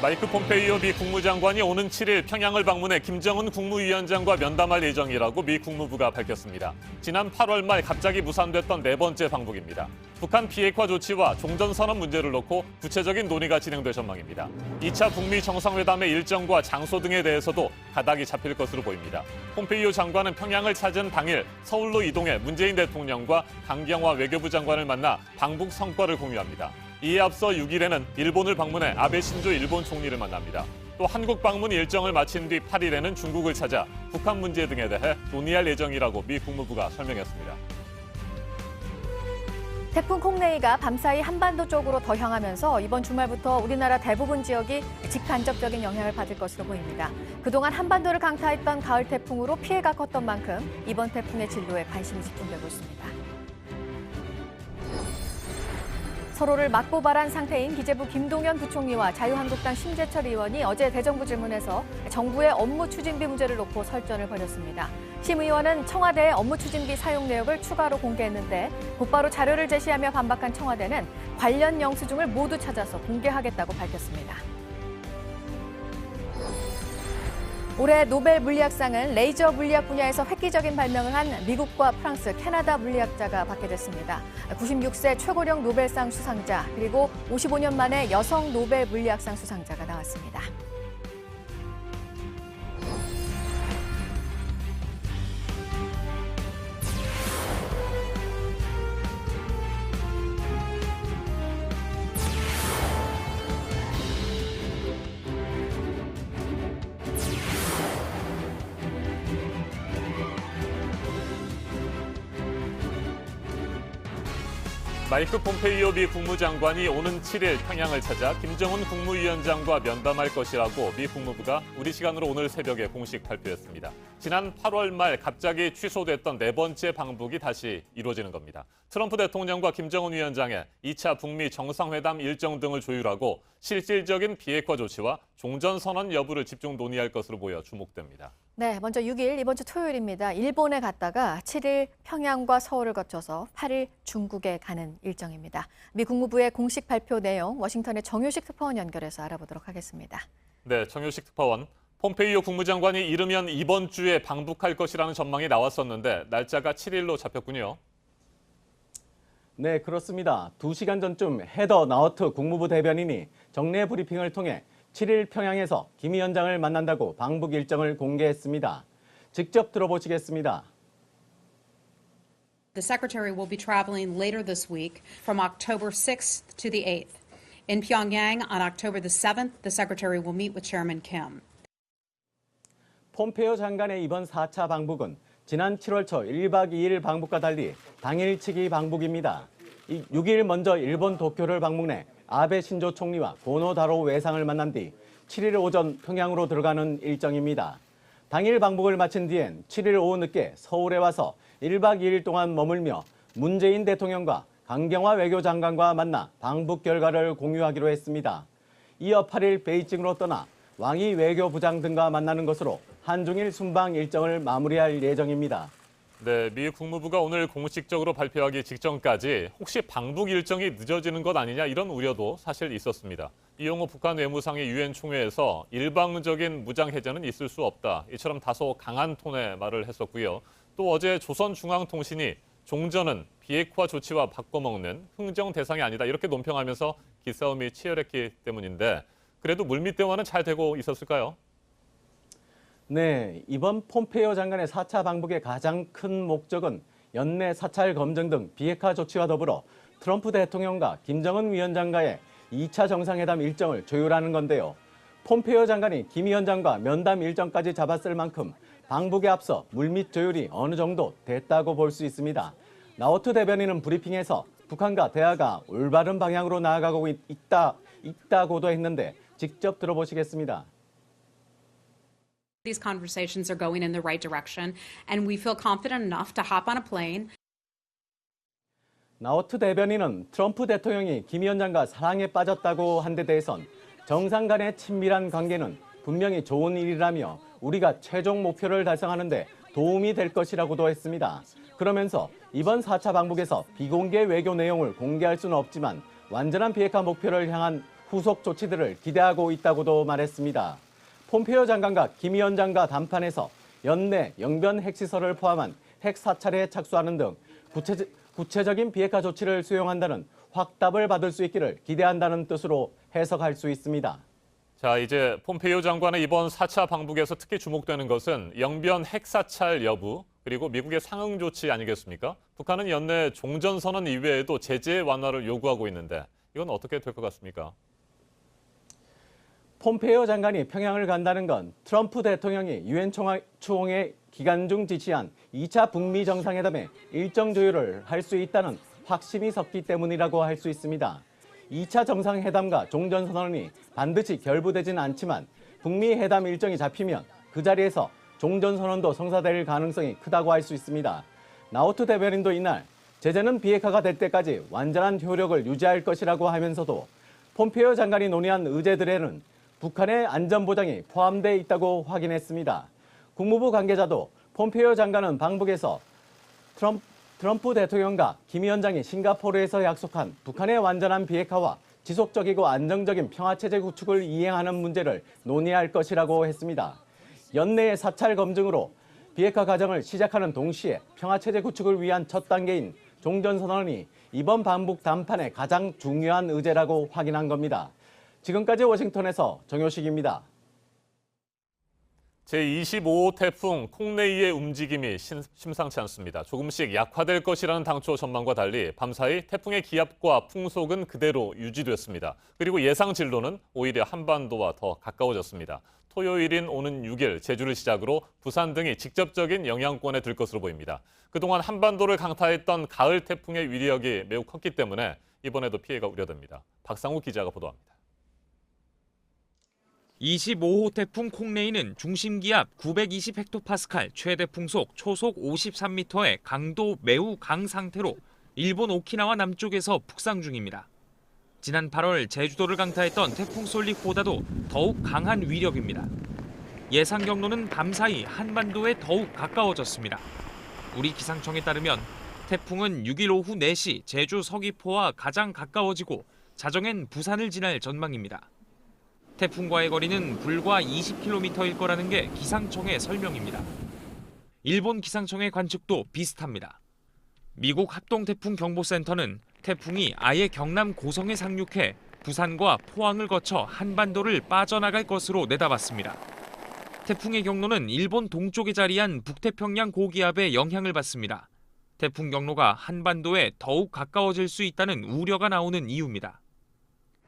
마이크 폼페이오 미 국무장관이 오는 7일 평양을 방문해 김정은 국무위원장과 면담할 예정이라고 미 국무부가 밝혔습니다. 지난 8월 말 갑자기 무산됐던 네 번째 방북입니다. 북한 비핵화 조치와 종전선언 문제를 놓고 구체적인 논의가 진행될 전망입니다. 2차 북미 정상회담의 일정과 장소 등에 대해서도 가닥이 잡힐 것으로 보입니다. 폼페이오 장관은 평양을 찾은 당일 서울로 이동해 문재인 대통령과 강경화 외교부 장관을 만나 방북 성과를 공유합니다. 이에 앞서 6일에는 일본을 방문해 아베 신조 일본 총리를 만납니다. 또 한국 방문 일정을 마친 뒤 8일에는 중국을 찾아 북한 문제 등에 대해 논의할 예정이라고 미 국무부가 설명했습니다. 태풍 콩네이가 밤사이 한반도 쪽으로 더 향하면서 이번 주말부터 우리나라 대부분 지역이 직간접적인 영향을 받을 것으로 보입니다. 그동안 한반도를 강타했던 가을 태풍으로 피해가 컸던 만큼 이번 태풍의 진로에 관심이 집중되고 있습니다. 서로를 맞고발한 상태인 기재부 김동연 부총리와 자유한국당 심재철 의원이 어제 대정부 질문에서 정부의 업무 추진비 문제를 놓고 설전을 벌였습니다. 심 의원은 청와대의 업무 추진비 사용 내역을 추가로 공개했는데 곧바로 자료를 제시하며 반박한 청와대는 관련 영수증을 모두 찾아서 공개하겠다고 밝혔습니다. 올해 노벨 물리학상은 레이저 물리학 분야에서 획기적인 발명을 한 미국과 프랑스, 캐나다 물리학자가 받게 됐습니다. 96세 최고령 노벨상 수상자, 그리고 55년 만에 여성 노벨 물리학상 수상자가 나왔습니다. 마이크 폼페이오 미 국무장관이 오는 7일 평양을 찾아 김정은 국무위원장과 면담할 것이라고 미 국무부가 우리 시간으로 오늘 새벽에 공식 발표했습니다. 지난 8월 말 갑자기 취소됐던 네 번째 방북이 다시 이루어지는 겁니다. 트럼프 대통령과 김정은 위원장의 2차 북미 정상회담 일정 등을 조율하고 실질적인 비핵화 조치와 종전선언 여부를 집중 논의할 것으로 보여 주목됩니다. 네, 먼저 6일 이번 주 토요일입니다. 일본에 갔다가 7일 평양과 서울을 거쳐서 8일 중국에 가는 일정입니다. 미 국무부의 공식 발표 내용 워싱턴의 정유식 특파원 연결해서 알아보도록 하겠습니다. 네, 정유식 특파원. 폼페이오 국무장관이 이르면 이번 주에 방북할 것이라는 전망이 나왔었는데 날짜가 7일로 잡혔군요. 네, 그렇습니다. 2시간 전쯤 헤더 나우트 국무부 대변인이 정례 브리핑을 통해 7일 평양에서 김 위원장을 만난다고 방북 일정을 공개했습니다. 직접 들어보시겠습니다. The Secretary will be traveling later this week from October 6th to the 8th. In Pyongyang on October the 7th, the Secretary will meet with Chairman Kim. 폼페이오 장관의 이번 4차 방북은 지난 7월 초 1박 2일 방북과 달리 당일치기 방북입니다. 6일 먼저 일본 도쿄를 방문해 아베 신조 총리와 고노다로 외상을 만난 뒤 7일 오전 평양으로 들어가는 일정입니다. 당일 방북을 마친 뒤엔 7일 오후 늦게 서울에 와서 1박 2일 동안 머물며 문재인 대통령과 강경화 외교장관과 만나 방북 결과를 공유하기로 했습니다. 이어 8일 베이징으로 떠나 왕이 외교부장 등과 만나는 것으로 한중일 순방 일정을 마무리할 예정입니다. 네, 미 국무부가 오늘 공식적으로 발표하기 직전까지 혹시 방북 일정이 늦어지는 것 아니냐 이런 우려도 사실 있었습니다. 이용호 북한 외무상이 유엔 총회에서 일방적인 무장해제는 있을 수 없다. 이처럼 다소 강한 톤의 말을 했었고요. 또 어제 조선중앙통신이 종전은 비핵화 조치와 바꿔먹는 흥정 대상이 아니다. 이렇게 논평하면서 기싸움이 치열했기 때문인데 그래도 물밑 대화는 잘 되고 있었을까요? 네, 이번 폼페이오 장관의 4차 방북의 가장 큰 목적은 연내 사찰 검증 등 비핵화 조치와 더불어 트럼프 대통령과 김정은 위원장과의 2차 정상회담 일정을 조율하는 건데요. 폼페이오 장관이 김 위원장과 면담 일정까지 잡았을 만큼 방북에 앞서 물밑 조율이 어느 정도 됐다고 볼 수 있습니다. 나우트 대변인은 브리핑에서 북한과 대화가 올바른 방향으로 나아가고 있다고도 했는데 직접 들어보시겠습니다. These conversations are going in the right direction, and we feel confident enough to hop on a plane. 나우트 대변인은 트럼프 대통령이 김 위원장과 사랑에 빠졌다고 한 데 대해선 정상 간의 친밀한 관계는 분명히 좋은 일이라며 우리가 최종 목표를 달성하는 데 도움이 될 것이라고도 했습니다. 그러면서 이번 4차 방북에서 비공개 외교 내용을 공개할 수는 없지만 완전한 비핵화 목표를 향한 후속 조치들을 기대하고 있다고도 말했습니다. 폼페이오 장관과 김 위원장과 담판에서 연내 영변 핵시설을 포함한 핵 사찰에 착수하는 등 구체적인 비핵화 조치를 수용한다는 확답을 받을 수 있기를 기대한다는 뜻으로 해석할 수 있습니다. 자, 이제 폼페이오 장관의 이번 4차 방북에서 특히 주목되는 것은 영변 핵사찰 여부, 그리고 미국의 상응 조치 아니겠습니까? 북한은 연내 종전선언 이외에도 제재 완화를 요구하고 있는데 이건 어떻게 될 것 같습니까? 폼페이오 장관이 평양을 간다는 건 트럼프 대통령이 유엔 총회 기간 중 지시한 2차 북미 정상회담에 일정 조율을 할 수 있다는 확신이 섰기 때문이라고 할 수 있습니다. 2차 정상회담과 종전선언이 반드시 결부되지는 않지만 북미 회담 일정이 잡히면 그 자리에서 종전선언도 성사될 가능성이 크다고 할 수 있습니다. 나우트 대변인도 이날 제재는 비핵화가 될 때까지 완전한 효력을 유지할 것이라고 하면서도 폼페이오 장관이 논의한 의제들에는 북한의 안전보장이 포함되어 있다고 확인했습니다. 국무부 관계자도 폼페이오 장관은 방북에서 트럼프 대통령과 김 위원장이 싱가포르에서 약속한 북한의 완전한 비핵화와 지속적이고 안정적인 평화체제 구축을 이행하는 문제를 논의할 것이라고 했습니다. 연내의 사찰 검증으로 비핵화 과정을 시작하는 동시에 평화체제 구축을 위한 첫 단계인 종전선언이 이번 방북 담판의 가장 중요한 의제라고 확인한 겁니다. 지금까지 워싱턴에서 정효식입니다. 제25호 태풍 콩네이의 움직임이 심상치 않습니다. 조금씩 약화될 것이라는 당초 전망과 달리 밤사이 태풍의 기압과 풍속은 그대로 유지됐습니다. 그리고 예상 진로는 오히려 한반도와 더 가까워졌습니다. 토요일인 오는 6일 제주를 시작으로 부산 등이 직접적인 영향권에 들 것으로 보입니다. 그동안 한반도를 강타했던 가을 태풍의 위력이 매우 컸기 때문에 이번에도 피해가 우려됩니다. 박상욱 기자가 보도합니다. 25호 태풍 콩네이는 중심기압 920헥토파스칼, 최대 풍속 초속 53m의 강도 매우 강 상태로 일본 오키나와 남쪽에서 북상 중입니다. 지난 8월 제주도를 강타했던 태풍 솔릭보다도 더욱 강한 위력입니다. 예상 경로는 밤사이 한반도에 더욱 가까워졌습니다. 우리 기상청에 따르면 태풍은 6일 오후 4시 제주 서귀포와 가장 가까워지고 자정엔 부산을 지날 전망입니다. 태풍과의 거리는 불과 20km일 거라는 게 기상청의 설명입니다. 일본 기상청의 관측도 비슷합니다. 미국 합동태풍경보센터는 태풍이 아예 경남 고성에 상륙해 부산과 포항을 거쳐 한반도를 빠져나갈 것으로 내다봤습니다. 태풍의 경로는 일본 동쪽에 자리한 북태평양 고기압의 영향을 받습니다. 태풍 경로가 한반도에 더욱 가까워질 수 있다는 우려가 나오는 이유입니다.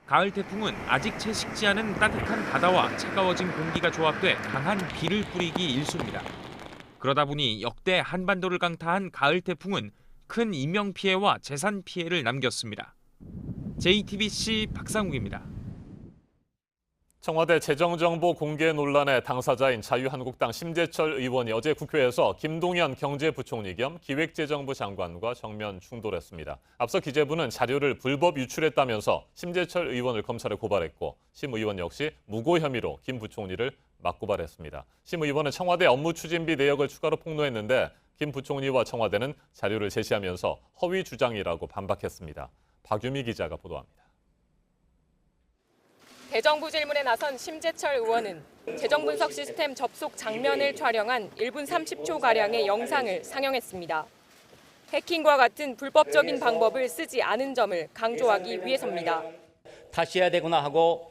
가을 태풍은 아직 채 식지 않은 따뜻한 바다와 차가워진 공기가 조합돼 강한 비를 뿌리기 일쑤입니다. 그러다 보니 역대 한반도를 강타한 가을 태풍은 큰 인명 피해와 재산 피해를 남겼습니다. JTBC 박상욱입니다. 청와대 재정정보 공개 논란의 당사자인 자유한국당 심재철 의원이 어제 국회에서 김동연 경제부총리 겸 기획재정부 장관과 정면 충돌했습니다. 앞서 기재부는 자료를 불법 유출했다면서 심재철 의원을 검찰에 고발했고 심 의원 역시 무고 혐의로 김 부총리를 맞고발했습니다. 심 의원은 청와대 업무 추진비 내역을 추가로 폭로했는데 김 부총리와 청와대는 자료를 제시하면서 허위 주장이라고 반박했습니다. 박유미 기자가 보도합니다. 대정부 질문에 나선 심재철 의원은 재정분석 시스템 접속 장면을 촬영한 1분 30초가량의 영상을 상영했습니다. 해킹과 같은 불법적인 방법을 쓰지 않은 점을 강조하기 위해서입니다. 다시 해야 되구나 하고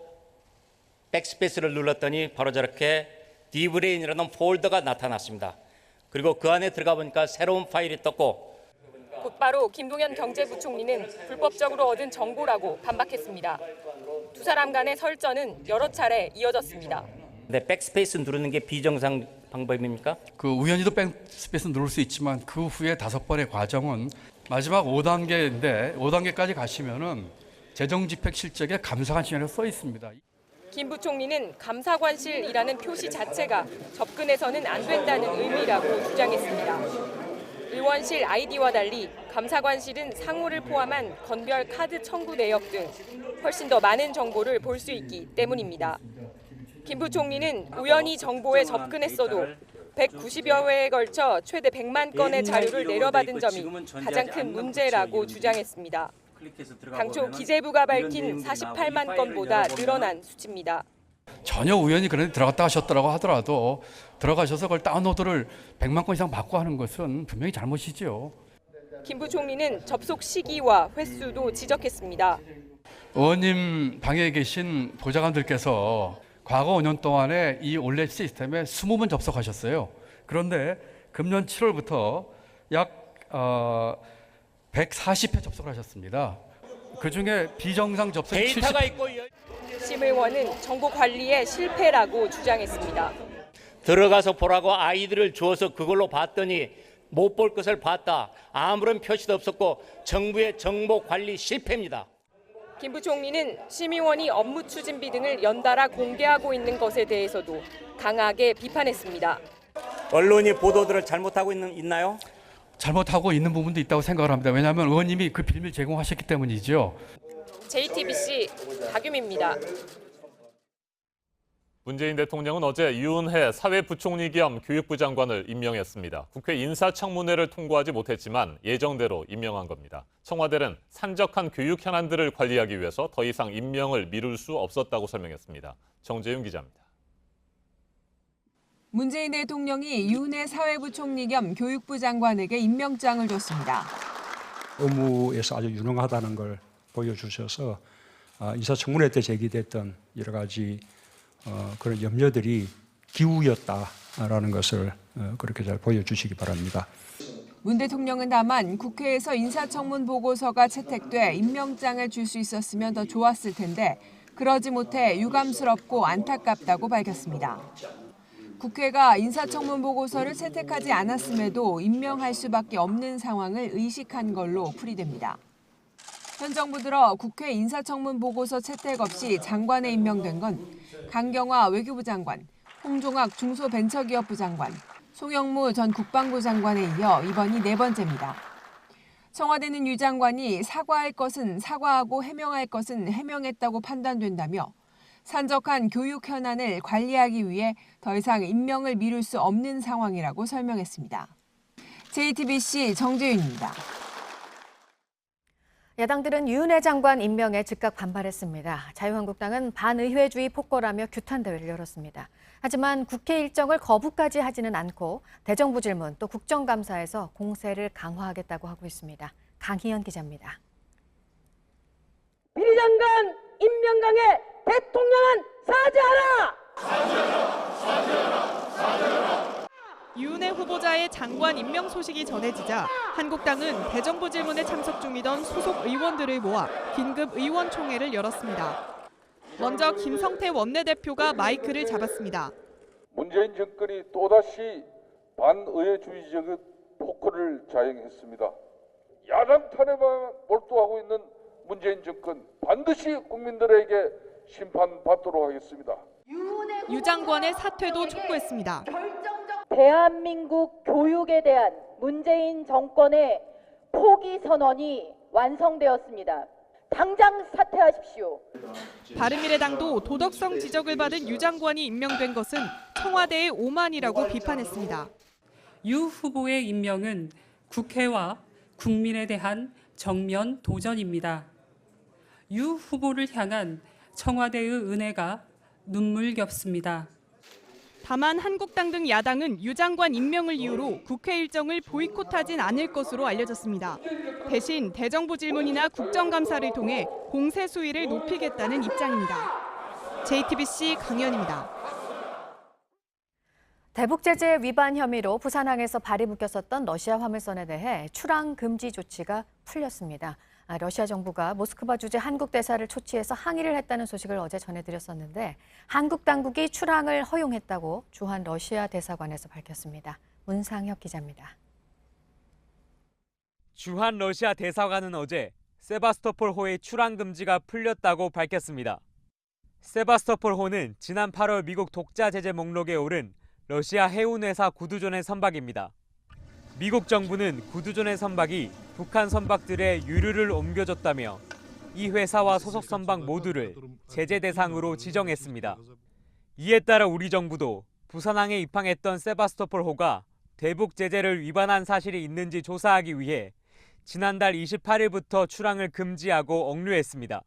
백스페이스를 눌렀더니 바로 저렇게 D브레인이라는 폴더가 나타났습니다. 그리고 그 안에 들어가 보니까 새로운 파일이 떴고 곧바로 김동연 경제부총리는 불법적으로 얻은 정보라고 반박했습니다. 두 사람 간의 설전은 여러 차례 이어졌습니다. 근데 백스페이스 누르는 게 비정상 방법입니까? 그 우연히도 백스페이스 누를 수 있지만 그 후에 5번의 과정은 마지막 5단계인데 5단계까지 가시면은 재정집행 실적에 감사관실이라고 써 있습니다. 김 부총리는 감사관실이라는 표시 자체가 접근해서는 안 된다는 의미라고 주장했습니다. 의원실 아이디와 달리 감사관실은 상호를 포함한 건별 카드 청구 내역 등 훨씬 더 많은 정보를 볼 수 있기 때문입니다. 김 부총리는 우연히 정보에 접근했어도 190여 회에 걸쳐 최대 100만 건의 자료를 내려받은 점이 가장 큰 문제라고 주장했습니다. 당초 기재부가 밝힌 48만 건보다 늘어난 수치입니다. 전혀 우연히 그런데 들어갔다 하셨더라고 하더라도 들어가셔서 그걸 다운로드를 100만 건 이상 받고 하는 것은 분명히 잘못이죠. 김 부총리는 접속 시기와 횟수도 지적했습니다. 의원님 방에 계신 보좌관들께서 과거 5년 동안에 이 올렛 시스템에 20번 접속하셨어요. 그런데 금년 7월부터 약 140회 접속을 하셨습니다. 그중에 비정상 접속이 데이터가 있고 심 의원은 정보 관리에 실패라고 주장했습니다. 들어가서 보라고 아이들을 주어서 그걸로 봤더니 못 볼 것을 봤다. 아무런 표시도 없었고 정부의 정보 관리 실패입니다. 김 부총리는 심 의원이 업무 추진비 등을 연달아 공개하고 있는 것에 대해서도 강하게 비판했습니다. 언론이 보도들을 잘못하고 있나요? 잘못하고 있는 부분도 있다고 생각을 합니다. 왜냐하면 의원님이 그 비밀 제공하셨기 때문이죠. JTBC 박유미입니다. 문재인 대통령은 어제 유은혜 사회부총리 겸 교육부 장관을 임명했습니다. 국회 인사청문회를 통과하지 못했지만 예정대로 임명한 겁니다. 청와대는 산적한 교육 현안들을 관리하기 위해서 더 이상 임명을 미룰 수 없었다고 설명했습니다. 정재윤 기자입니다. 문재인 대통령이 유은혜 사회부총리 겸 교육부 장관에게 임명장을 줬습니다. 업무에서 아주 유능하다는 걸 보여주셔서 인사청문회 때 제기됐던 여러 가지 그런 염려들이 기우였다라는 것을 그렇게 잘 보여주시기 바랍니다. 문 대통령은 다만 국회에서 인사청문 보고서가 채택돼 임명장을 줄 수 있었으면 더 좋았을 텐데 그러지 못해 유감스럽고 안타깝다고 밝혔습니다. 국회가 인사청문 보고서를 채택하지 않았음에도 임명할 수밖에 없는 상황을 의식한 걸로 풀이됩니다. 현 정부 들어 국회 인사청문 보고서 채택 없이 장관에 임명된 건 강경화 외교부 장관, 홍종학 중소벤처기업부 장관, 송영무 전 국방부 장관에 이어 이번이 4번째입니다. 청와대는 유 장관이 사과할 것은 사과하고 해명할 것은 해명했다고 판단된다며 산적한 교육 현안을 관리하기 위해 더 이상 임명을 미룰 수 없는 상황이라고 설명했습니다. JTBC 정재윤입니다. 야당들은 유은혜 장관 임명에 즉각 반발했습니다. 자유한국당은 반의회주의 폭거라며 규탄대회를 열었습니다. 하지만 국회 일정을 거부까지 하지는 않고 대정부 질문 또 국정감사에서 공세를 강화하겠다고 하고 있습니다. 강희연 기자입니다. 비리 장관 임명강에 대통령은 사죄하라! 유은혜 후보자의 장관 임명 소식이 전해지자 한국당은 대정부 질문에 참석 중이던 소속 의원들을 모아 긴급 의원총회를 열었습니다. 먼저 김성태 원내대표가 마이크를 잡았습니다. 문재인 정권이 또다시 반의회주의적 폭거를 자행했습니다. 야당 탄핵만 몰두하고 있는 문재인 정권 반드시 국민들에게 심판받도록 하겠습니다. 유 장관의 사퇴도 촉구했습니다. 대한민국 교육에 대한 문재인 정권의 포기 선언이 완성되었습니다. 당장 사퇴하십시오. 바른미래당도 도덕성 지적을 받은 유 장관이 임명된 것은 청와대의 오만이라고 비판했습니다. 유 후보의 임명은 국회와 국민에 대한 정면 도전입니다. 유 후보를 향한 청와대의 은혜가 눈물겹습니다. 다만 한국당 등 야당은 유 장관 임명을 이유로 국회 일정을 보이콧하진 않을 것으로 알려졌습니다. 대신 대정부 질문이나 국정감사를 통해 공세 수위를 높이겠다는 입장입니다. JTBC 강연입니다. 대북 제재 위반 혐의로 부산항에서 발이 묶였었던 러시아 화물선에 대해 출항 금지 조치가 풀렸습니다. 러시아 정부가 모스크바 주재 한국 대사를 초치해서 항의를 했다는 소식을 어제 전해드렸었는데 한국 당국이 출항을 허용했다고 주한 러시아 대사관에서 밝혔습니다. 문상혁 기자입니다. 주한 러시아 대사관은 어제 세바스토폴호의 출항 금지가 풀렸다고 밝혔습니다. 세바스토폴호는 지난 8월 미국 독자 제재 목록에 오른 러시아 해운회사 구두존의 선박입니다. 미국 정부는 구두존의 선박이 북한 선박들의 유류를 옮겨줬다며 이 회사와 소속 선박 모두를 제재 대상으로 지정했습니다. 이에 따라 우리 정부도 부산항에 입항했던 세바스토폴호가 대북 제재를 위반한 사실이 있는지 조사하기 위해 지난달 28일부터 출항을 금지하고 억류했습니다.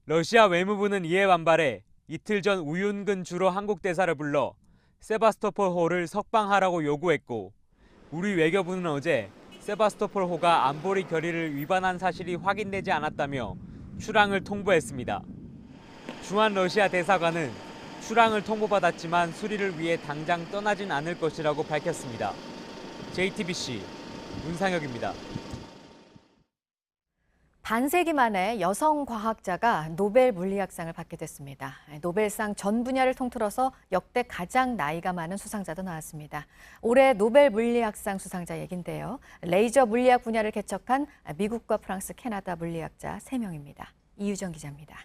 러시아 외무부는 이에 반발해 이틀 전 우윤근 주로 한국 대사를 불러 세바스토폴호를 석방하라고 요구했고, 우리 외교부는 어제 세바스토폴호가 안보리 결의를 위반한 사실이 확인되지 않았다며 출항을 통보했습니다. 주한 러시아 대사관은 출항을 통보받았지만 수리를 위해 당장 떠나진 않을 것이라고 밝혔습니다. JTBC 문상혁입니다. 반세기 만에 여성 과학자가 노벨 물리학상을 받게 됐습니다. 노벨상 전 분야를 통틀어서 역대 가장 나이가 많은 수상자도 나왔습니다. 올해 노벨 물리학상 수상자 얘긴데요. 레이저 물리학 분야를 개척한 미국과 프랑스, 캐나다 물리학자 3명입니다. 이유정 기자입니다.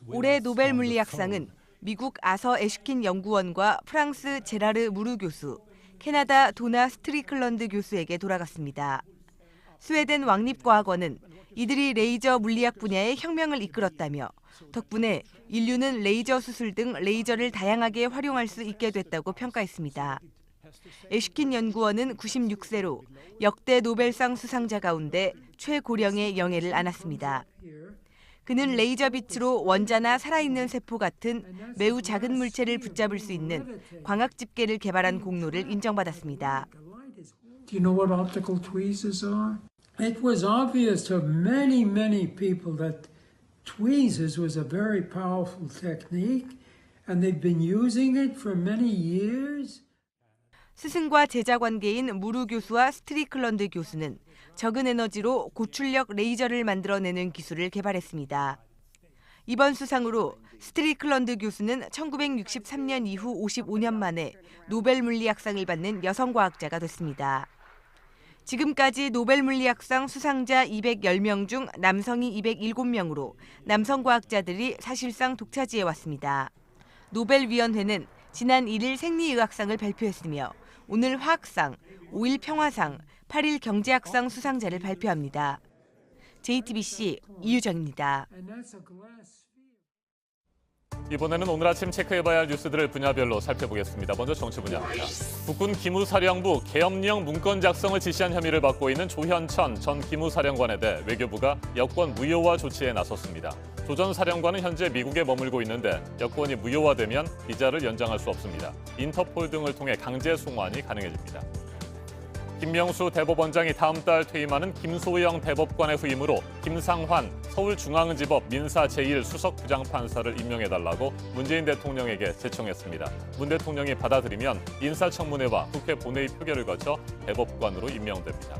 올해 노벨 물리학상은 미국 아서 애슈킨 연구원과 프랑스 제라르 무르 교수, 캐나다 도나 스트리클런드 교수에게 돌아갔습니다. 스웨덴 왕립과학원은 이들이 레이저 물리학 분야의 혁명을 이끌었다며 덕분에 인류는 레이저 수술 등 레이저를 다양하게 활용할 수 있게 됐다고 평가했습니다. 애슈킨 연구원은 96세로 역대 노벨상 수상자 가운데 최고령의 영예를 안았습니다. 그는 레이저 빛으로 원자나 살아있는 세포 같은 매우 작은 물체를 붙잡을 수 있는 광학 집게를 개발한 공로를 인정받았습니다. Do you know what optical tweezers are? It was obvious to many people that tweezers was a very powerful technique, and they've been using it for many years. 스승과 제자 관계인 무르 교수와 스트리클런드 교수는 적은 에너지로 고출력 레이저를 만들어내는 기술을 개발했습니다. 이번 수상으로 스트리클런드 교수는 1963년 이후 55년 만에 노벨 물리학상을 받는 여성 과학자가 됐습니다. 지금까지 노벨 물리학상 수상자 210명 중 남성이 207명으로 남성 과학자들이 사실상 독차지해왔습니다. 노벨위원회는 지난 1일 생리의학상을 발표했으며 오늘 화학상, 5일 평화상, 8일 경제학상 수상자를 발표합니다. JTBC 이유정입니다. 이번에는 오늘 아침 체크해봐야 할 뉴스들을 분야별로 살펴보겠습니다. 먼저 정치 분야입니다. 국군 기무사령부 계엄령 문건 작성을 지시한 혐의를 받고 있는 조현천 전 기무사령관에 대해 외교부가 여권 무효화 조치에 나섰습니다. 조 전 사령관은 현재 미국에 머물고 있는데 여권이 무효화되면 비자를 연장할 수 없습니다. 인터폴 등을 통해 강제 송환이 가능해집니다. 김명수 대법원장이 다음 달 퇴임하는 김소영 대법관의 후임으로 김상환 서울중앙지법 민사 제1수석부장판사를 임명해달라고 문재인 대통령에게 제청했습니다. 문 대통령이 받아들이면 인사청문회와 국회 본회의 표결을 거쳐 대법관으로 임명됩니다.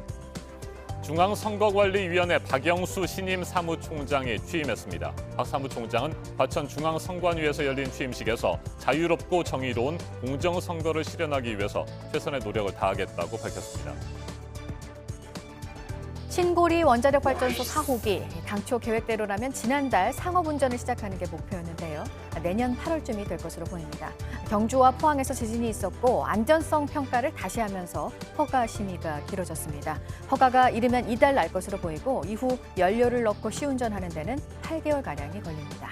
중앙선거관리위원회 박영수 신임 사무총장이 취임했습니다. 박 사무총장은 과천중앙선관위에서 열린 취임식에서 자유롭고 정의로운 공정선거를 실현하기 위해서 최선의 노력을 다하겠다고 밝혔습니다. 신고리 원자력발전소 4호기, 당초 계획대로라면 지난달 상업운전을 시작하는 게 목표였는데요. 내년 8월쯤이 될 것으로 보입니다. 경주와 포항에서 지진이 있었고 안전성 평가를 다시 하면서 허가 심의가 길어졌습니다. 허가가 이르면 이달 날 것으로 보이고 이후 연료를 넣고 시운전하는 데는 8개월가량이 걸립니다.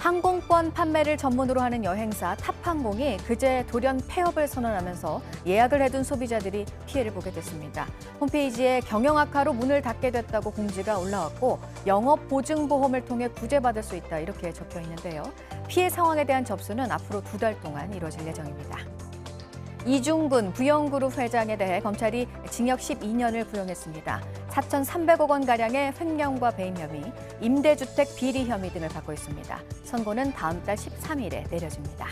항공권 판매를 전문으로 하는 여행사 탑항공이 그제 돌연 폐업을 선언하면서 예약을 해둔 소비자들이 피해를 보게 됐습니다. 홈페이지에 경영 악화로 문을 닫게 됐다고 공지가 올라왔고 영업보증보험을 통해 구제받을 수 있다 이렇게 적혀 있는데요. 피해 상황에 대한 접수는 앞으로 2달 동안 이뤄질 예정입니다. 이중근 부영그룹 회장에 대해 검찰이 징역 12년을 구형했습니다. 4,300억 원가량의 횡령과 배임 혐의, 임대주택 비리 혐의 등을 받고 있습니다. 선고는 다음 달 13일에 내려집니다.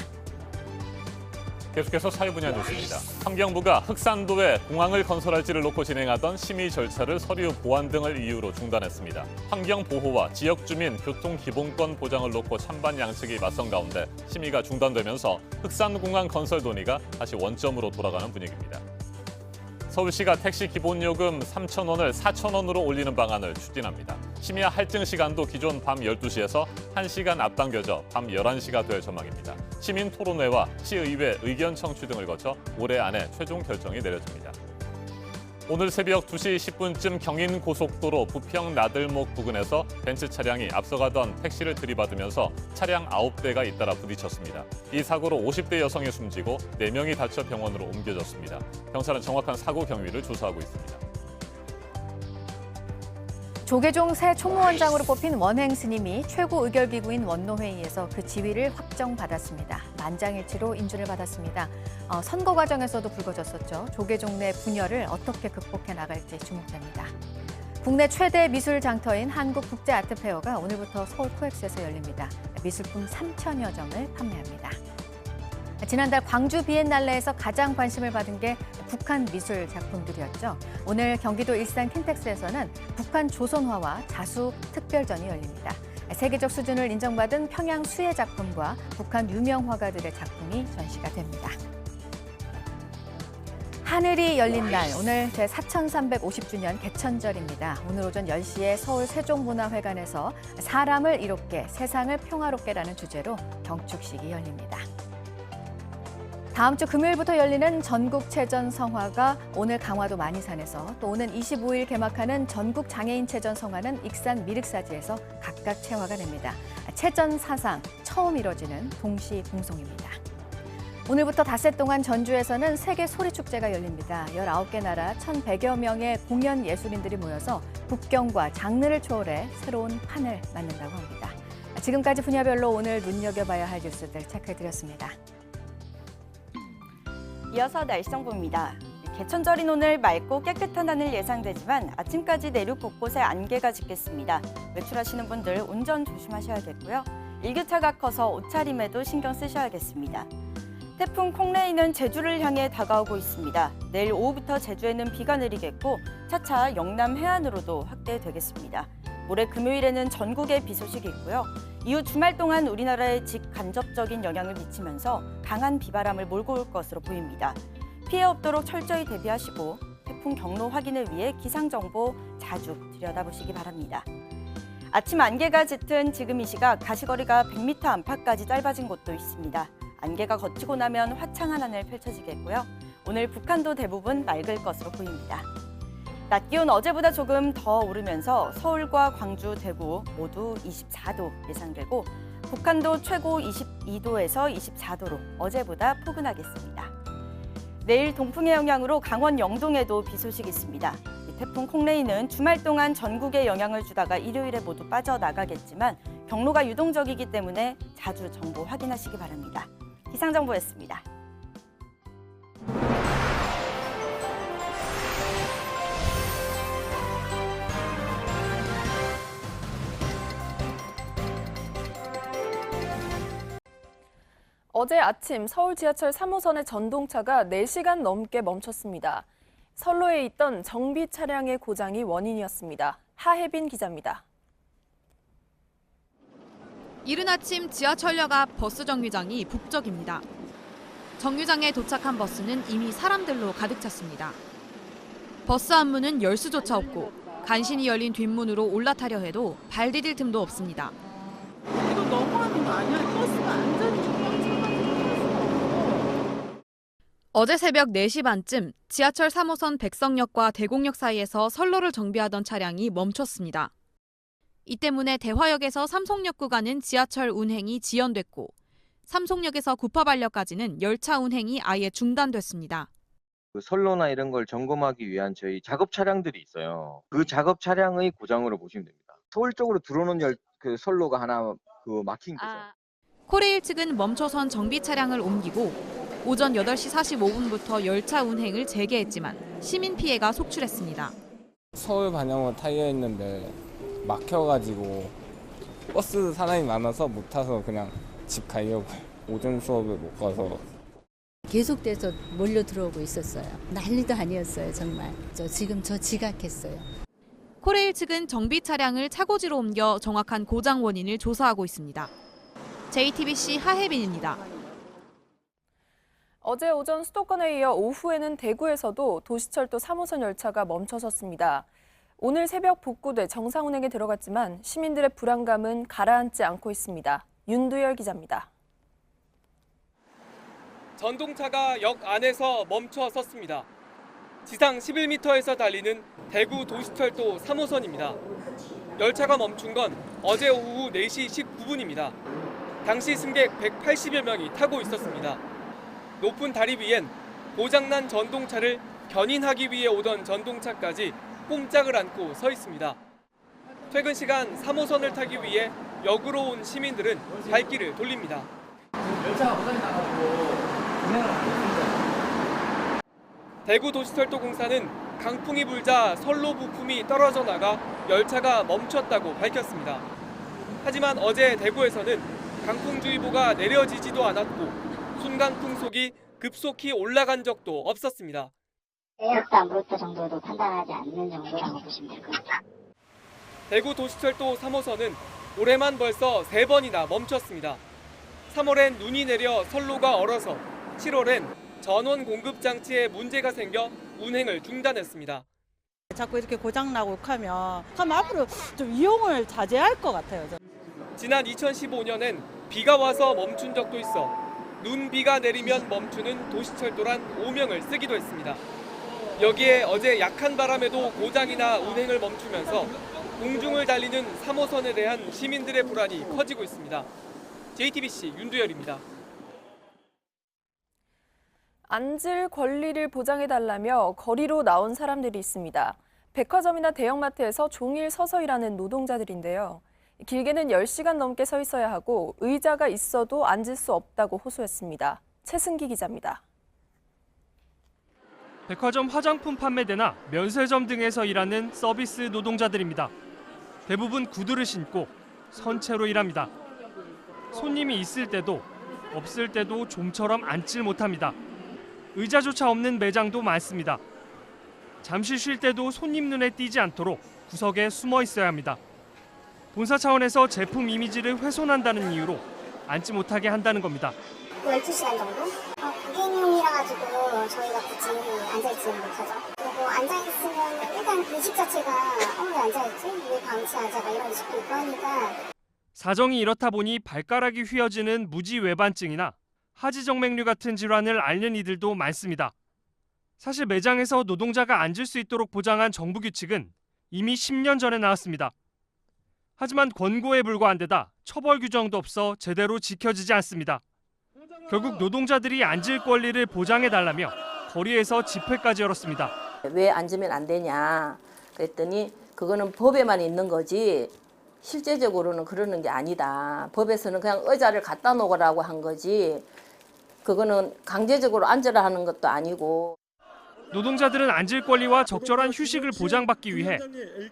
계속해서 사회 분야 뉴스입니다. 환경부가 흑산도에 공항을 건설할지를 놓고 진행하던 심의 절차를 서류 보완 등을 이유로 중단했습니다. 환경 보호와 지역 주민 교통 기본권 보장을 놓고 찬반 양측이 맞선 가운데 심의가 중단되면서 흑산공항 건설 논의가 다시 원점으로 돌아가는 분위기입니다. 서울시가 택시 기본요금 3,000원을 4,000원으로 올리는 방안을 추진합니다. 심야 할증 시간도 기존 밤 12시에서 1시간 앞당겨져 밤 11시가 될 전망입니다. 시민 토론회와 시의회 의견 청취 등을 거쳐 올해 안에 최종 결정이 내려집니다. 오늘 새벽 2시 10분쯤 경인고속도로 부평 나들목 부근에서 벤츠 차량이 앞서가던 택시를 들이받으면서 차량 9대가 잇따라 부딪혔습니다. 이 사고로 50대 여성이 숨지고 4명이 다쳐 병원으로 옮겨졌습니다. 경찰은 정확한 사고 경위를 조사하고 있습니다. 조계종 새 총무원장으로 뽑힌 원행 스님이 최고 의결기구인 원노회의에서 그 지위를 확정받았습니다. 만장일치로 인준을 받았습니다. 선거 과정에서도 불거졌었죠. 조계종 내 분열을 어떻게 극복해 나갈지 주목됩니다. 국내 최대 미술 장터인 한국국제아트페어가 오늘부터 서울 코엑스에서 열립니다. 미술품 3,000여 점을 판매합니다. 지난달 광주 비엔날레에서 가장 관심을 받은 게 북한 미술 작품들이었죠. 오늘 경기도 일산 킨텍스에서는 북한 조선화와 자수 특별전이 열립니다. 세계적 수준을 인정받은 평양 수혜 작품과 북한 유명 화가들의 작품이 전시가 됩니다. 하늘이 열린 날, 오늘 제4350주년 개천절입니다. 오늘 오전 10시에 서울 세종문화회관에서 사람을 이롭게, 세상을 평화롭게라는 주제로 경축식이 열립니다. 다음 주 금요일부터 열리는 전국체전 성화가 오늘 강화도 만이산에서, 또 오는 25일 개막하는 전국장애인체전 성화는 익산 미륵사지에서 각각 체화가 됩니다. 체전 사상 처음 이뤄지는 동시붕송입니다. 오늘부터 닷새 동안 전주에서는 세계 소리축제가 열립니다. 19개 나라 1,100여 명의 공연 예술인들이 모여서 국경과 장르를 초월해 새로운 판을 만든다고 합니다. 지금까지 분야별로 오늘 눈여겨봐야 할 뉴스들 체크해드렸습니다. 이어서 날씨 정보입니다. 개천절인 오늘 맑고 깨끗한 하늘 예상되지만 아침까지 내륙 곳곳에 안개가 짙겠습니다. 외출하시는 분들 운전 조심하셔야겠고요. 일교차가 커서 옷차림에도 신경 쓰셔야겠습니다. 태풍 콩레이는 제주를 향해 다가오고 있습니다. 내일 오후부터 제주에는 비가 내리겠고 차차 영남 해안으로도 확대되겠습니다. 모레 금요일에는 전국에 비 소식이 있고요. 이후 주말 동안 우리나라에 직간접적인 영향을 미치면서 강한 비바람을 몰고 올 것으로 보입니다. 피해 없도록 철저히 대비하시고 태풍 경로 확인을 위해 기상정보 자주 들여다보시기 바랍니다. 아침 안개가 짙은 지금 이 시각 가시거리가 100m 안팎까지 짧아진 곳도 있습니다. 안개가 걷히고 나면 화창한 하늘 펼쳐지겠고요. 오늘 북한도 대부분 맑을 것으로 보입니다. 낮 기온 어제보다 조금 더 오르면서 서울과 광주, 대구 모두 24도 예상되고 북한도 최고 22도에서 24도로 어제보다 포근하겠습니다. 내일 동풍의 영향으로 강원 영동에도 비 소식이 있습니다. 태풍 콩레이는 주말 동안 전국에 영향을 주다가 일요일에 모두 빠져나가겠지만 경로가 유동적이기 때문에 자주 정보 확인하시기 바랍니다. 기상정보였습니다. 어제 아침 서울 지하철 3호선의 전동차가 4시간 넘게 멈췄습니다. 선로에 있던 정비 차량의 고장이 원인이었습니다. 하혜빈 기자입니다. 이른 아침 지하철역 앞 버스 정류장이 북적입니다. 정류장에 도착한 버스는 이미 사람들로 가득 찼습니다. 버스 앞문은 열 수조차 없고 간신히 열린 뒷문으로 올라타려 해도 발 디딜 틈도 없습니다. 이거 너무하는 거 아니야? 버스가 안전이 어제 새벽 4시 반쯤 지하철 3호선 백석역과 대곡역 사이에서 선로를 정비하던 차량이 멈췄습니다. 이 때문에 대화역에서 삼송역 구간은 지하철 운행이 지연됐고 삼송역에서 구파발역까지는 열차 운행이 아예 중단됐습니다. 그 선로나 이런 걸 점검하기 위한 저희 작업 차량들이 있어요. 그 작업 차량의 고장으로 보시면 됩니다. 서울 쪽으로 들어오는 그 선로가 하나 막힌 거죠. 코레일 측은 멈춰선 정비 차량을 옮기고 오전 8시 45분부터 열차 운행을 재개했지만 시민 피해가 속출했습니다. 서울 방향으로 타이어 있는데 막혀가지고 버스 사람이 많아서 못 타서 그냥 집 가려고요. 오전 수업을 못 가서. 계속돼서 몰려 들어오고 있었어요. 난리도 아니었어요, 정말. 지금 지각했어요. 코레일 측은 정비 차량을 차고지로 옮겨 정확한 고장 원인을 조사하고 있습니다. JTBC 하혜빈입니다. 어제 오전 수도권에 이어 오후에는 대구에서도 도시철도 3호선 열차가 멈춰섰습니다. 오늘 새벽 복구돼 정상 운행에 들어갔지만 시민들의 불안감은 가라앉지 않고 있습니다. 윤두열 기자입니다. 전동차가 역 안에서 멈춰 섰습니다. 지상 11m에서 달리는 대구 도시철도 3호선입니다. 열차가 멈춘 건 어제 오후 4시 19분입니다. 당시 승객 180여 명이 타고 있었습니다. 높은 다리 위엔 고장난 전동차를 견인하기 위해 오던 전동차까지 꼼짝을 않고 서 있습니다. 퇴근 시간 3호선을 타기 위해 역으로 온 시민들은 발길을 돌립니다. 열차가 고장이 나가지고 운행을 안 했습니다. 대구도시철도공사는 강풍이 불자 선로 부품이 떨어져 나가 열차가 멈췄다고 밝혔습니다. 하지만 어제 대구에서는 강풍주의보가 내려지지도 않았고 순간풍속이 급속히 올라간 적도 없었습니다. 내렸다 물었다 정도도 판단하지 않는 정도라고 보시면 될 것 같아요. 대구도시철도 3호선은 올해만 벌써 3번이나 멈췄습니다. 3월엔 눈이 내려 선로가 얼어서 7월엔 전원 공급 장치에 문제가 생겨 운행을 중단했습니다. 자꾸 이렇게 고장나고 하면 앞으로 좀 이용을 자제할 것 같아요. 지난 2015년엔 비가 와서 멈춘 적도 있어 눈비가 내리면 멈추는 도시철도란 오명을 쓰기도 했습니다. 여기에 어제 약한 바람에도 고장이나 운행을 멈추면서 공중을 달리는 3호선에 대한 시민들의 불안이 커지고 있습니다. JTBC 윤두열입니다. 앉을 권리를 보장해달라며 거리로 나온 사람들이 있습니다. 백화점이나 대형마트에서 종일 서서 일하는 노동자들인데요. 길게는 10시간 넘게 서 있어야 하고 의자가 있어도 앉을 수 없다고 호소했습니다. 최승기 기자입니다. 백화점 화장품 판매대나 면세점 등에서 일하는 서비스 노동자들입니다. 대부분 구두를 신고 선체로 일합니다. 손님이 있을 때도 없을 때도 좀처럼 앉질 못합니다. 의자조차 없는 매장도 많습니다. 잠시 쉴 때도 손님 눈에 띄지 않도록 구석에 숨어 있어야 합니다. 본사 차원에서 제품 이미지를 훼손한다는 이유로 앉지 못하게 한다는 겁니다. 12시간 정도? 고객용이라 가지고 저희가 굳이 앉아있지는 못하죠. 그리고 앉아있으면 일단 의식 자체가 왜 앉아있지? 왜 방치 하자가 이런 식도 있고 하니까. 사정이 이렇다 보니 발가락이 휘어지는 무지 외반증이나 하지정맥류 같은 질환을 앓는 이들도 많습니다. 사실 매장에서 노동자가 앉을 수 있도록 보장한 정부 규칙은 이미 10년 전에 나왔습니다. 하지만 권고에 불과한 데다 처벌 규정도 없어 제대로 지켜지지 않습니다. 결국 노동자들이 앉을 권리를 보장해달라며 거리에서 집회까지 열었습니다. 왜 앉으면 안 되냐 그랬더니 그거는 법에만 있는 거지 실제적으로는 그러는 게 아니다. 법에서는 그냥 의자를 갖다 놓으라고 한 거지 그거는 강제적으로 앉으라 하는 것도 아니고. 노동자들은 앉을 권리와 적절한 휴식을 보장받기 위해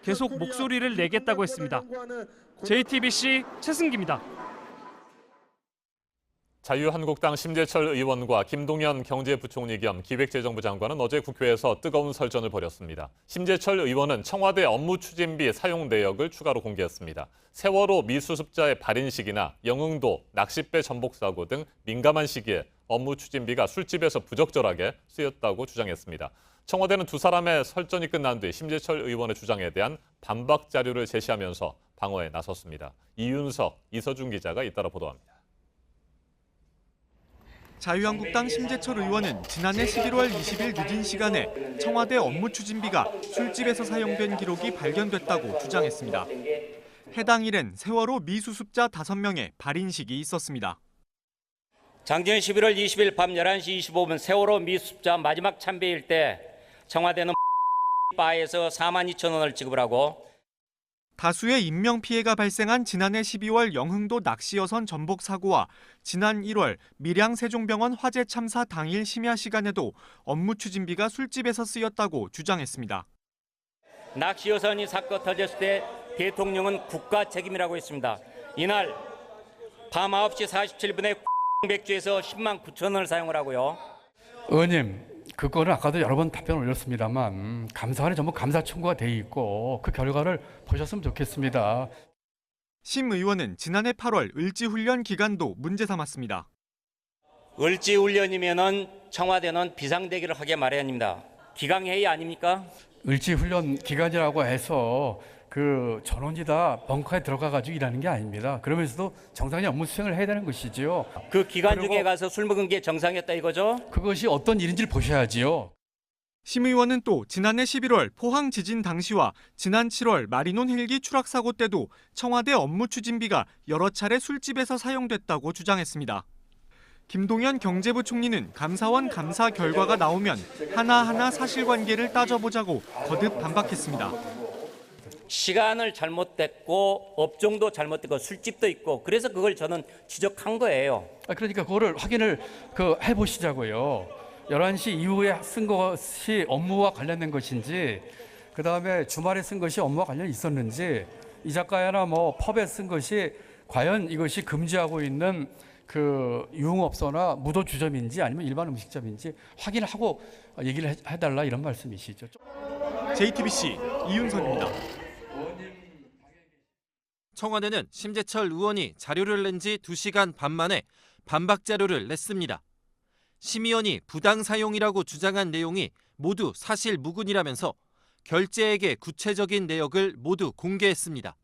계속 목소리를 내겠다고 했습니다. JTBC 최승기입니다. 자유한국당 심재철 의원과 김동연 경제부총리 겸 기획재정부 장관은 어제 국회에서 뜨거운 설전을 벌였습니다. 심재철 의원은 청와대 업무추진비 사용 내역을 추가로 공개했습니다. 세월호 미수습자의 발인식이나 영흥도 낚싯배 전복 사고 등 민감한 시기에 업무추진비가 술집에서 부적절하게 쓰였다고 주장했습니다. 청와대는 두 사람의 설전이 끝난 뒤 심재철 의원의 주장에 대한 반박 자료를 제시하면서 방어에 나섰습니다. 이윤석, 이서준 기자가 잇따라 보도합니다. 자유한국당 심재철 의원은 지난해 11월 20일 늦은 시간에 청와대 업무추진비가 술집에서 사용된 기록이 발견됐다고 주장했습니다. 해당 일은 세월호 미수습자 5명의 발인식이 있었습니다. 작년 11월 20일 밤 11시 25분 세월호 미수습자 마지막 참배일 때 청와대는 바에서 42,000원을 지급을 하고 다수의 인명피해가 발생한 지난해 12월 영흥도 낚시여선 전복 사고와 지난 1월 밀양 세종병원 화재 참사 당일 심야 시간에도 업무 추진비가 술집에서 쓰였다고 주장했습니다. 낚시여선이 사건 터졌을 때 대통령은 국가 책임이라고 했습니다. 이날 밤 9시 47분에 맥주에서 10만 9천 원을 사용을 하고요. 의원님, 그거는 아까도 여러 번 답변 올렸습니다만 감사관에 전부 감사 청구가 돼 있고 그 결과를 보셨으면 좋겠습니다. 심 의원은 지난해 8월 을지훈련 기간도 문제 삼았습니다. 을지훈련이면은 청와대는 비상대기를 하게 마련입니다. 기강회의 아닙니까? 을지훈련 기간이라고 해서 그 전원이 다 벙커에 들어가가지고 일하는 게 아닙니다. 그러면서도 정상적인 업무 수행을 해야 되는 것이지요. 그 기간 중에 가서 술 먹은 게 정상이었다 이거죠? 그것이 어떤 일인지를 보셔야지요. 심 의원은 또 지난해 11월 포항 지진 당시와 지난 7월 마리논 헬기 추락 사고 때도 청와대 업무 추진비가 여러 차례 술집에서 사용됐다고 주장했습니다. 김동연 경제부총리는 감사원 감사 결과가 나오면 하나하나 사실관계를 따져보자고 거듭 반박했습니다. 시간을 잘못됐고 업종도 잘못됐고 술집도 있고 그래서 그걸 저는 지적한 거예요. 그러니까 그거를 확인을 해보시자고요. 11시 이후에 쓴 것이 업무와 관련된 것인지 그다음에 주말에 쓴 것이 업무와 관련이 있었는지 이 작가나 뭐 펍에 쓴 것이 과연 이것이 금지하고 있는 그 유흥업소나 무도주점인지 아니면 일반 음식점인지 확인을 하고 얘기를 해달라 이런 말씀이시죠. JTBC 이윤선입니다. 청와대는 심재철 의원이 자료를 낸 지 2시간 반 만에 반박 자료를 냈습니다. 심 의원이 부당 사용이라고 주장한 내용이 모두 사실 무근이라면서 결제액의 구체적인 내역을 모두 공개했습니다.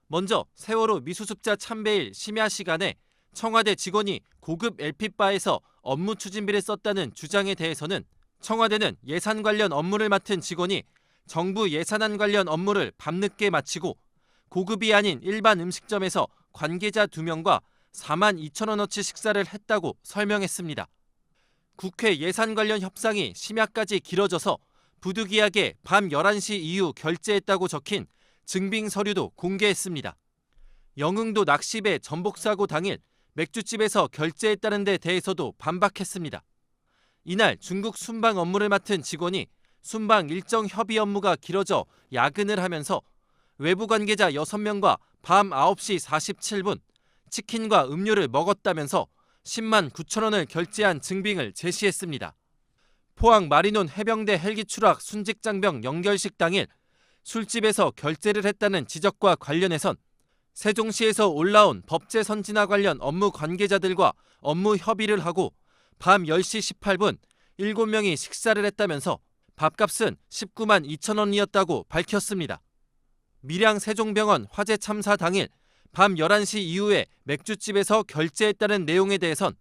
먼저 세월호 미수습자 참배일 심야 시간에 청와대 직원이 고급 LP바에서 업무 추진비를 썼다는 주장에 대해서는 청와대는 예산 관련 업무를 맡은 직원이 정부 예산안 관련 업무를 밤늦게 마치고 고급이 아닌 일반 음식점에서 관계자 2명과 42,000원어치 식사를 했다고 설명했습니다. 국회 예산 관련 협상이 심야까지 길어져서 부득이하게 밤 11시 이후 결제했다고 적힌 증빙 서류도 공개했습니다. 영흥도 낚시배 전복사고 당일 맥주집에서 결제했다는 데 대해서도 반박했습니다. 이날 중국 순방 업무를 맡은 직원이 순방 일정 협의 업무가 길어져 야근을 하면서 외부 관계자 6명과 밤 9시 47분 치킨과 음료를 먹었다면서 10만 9천 원을 결제한 증빙을 제시했습니다. 포항 마리논 해병대 헬기 추락 순직장병 연결식 당일 술집에서 결제를 했다는 지적과 관련해선 세종시에서 올라온 법제 선진화 관련 업무 관계자들과 업무 협의를 하고 밤 10시 18분 7명이 식사를 했다면서 밥값은 19만 2천 원이었다고 밝혔습니다. 밀양 세종병원 화재 참사 당일 밤 11시 이후에 맥주집에서 결제했다는 내용에 대해선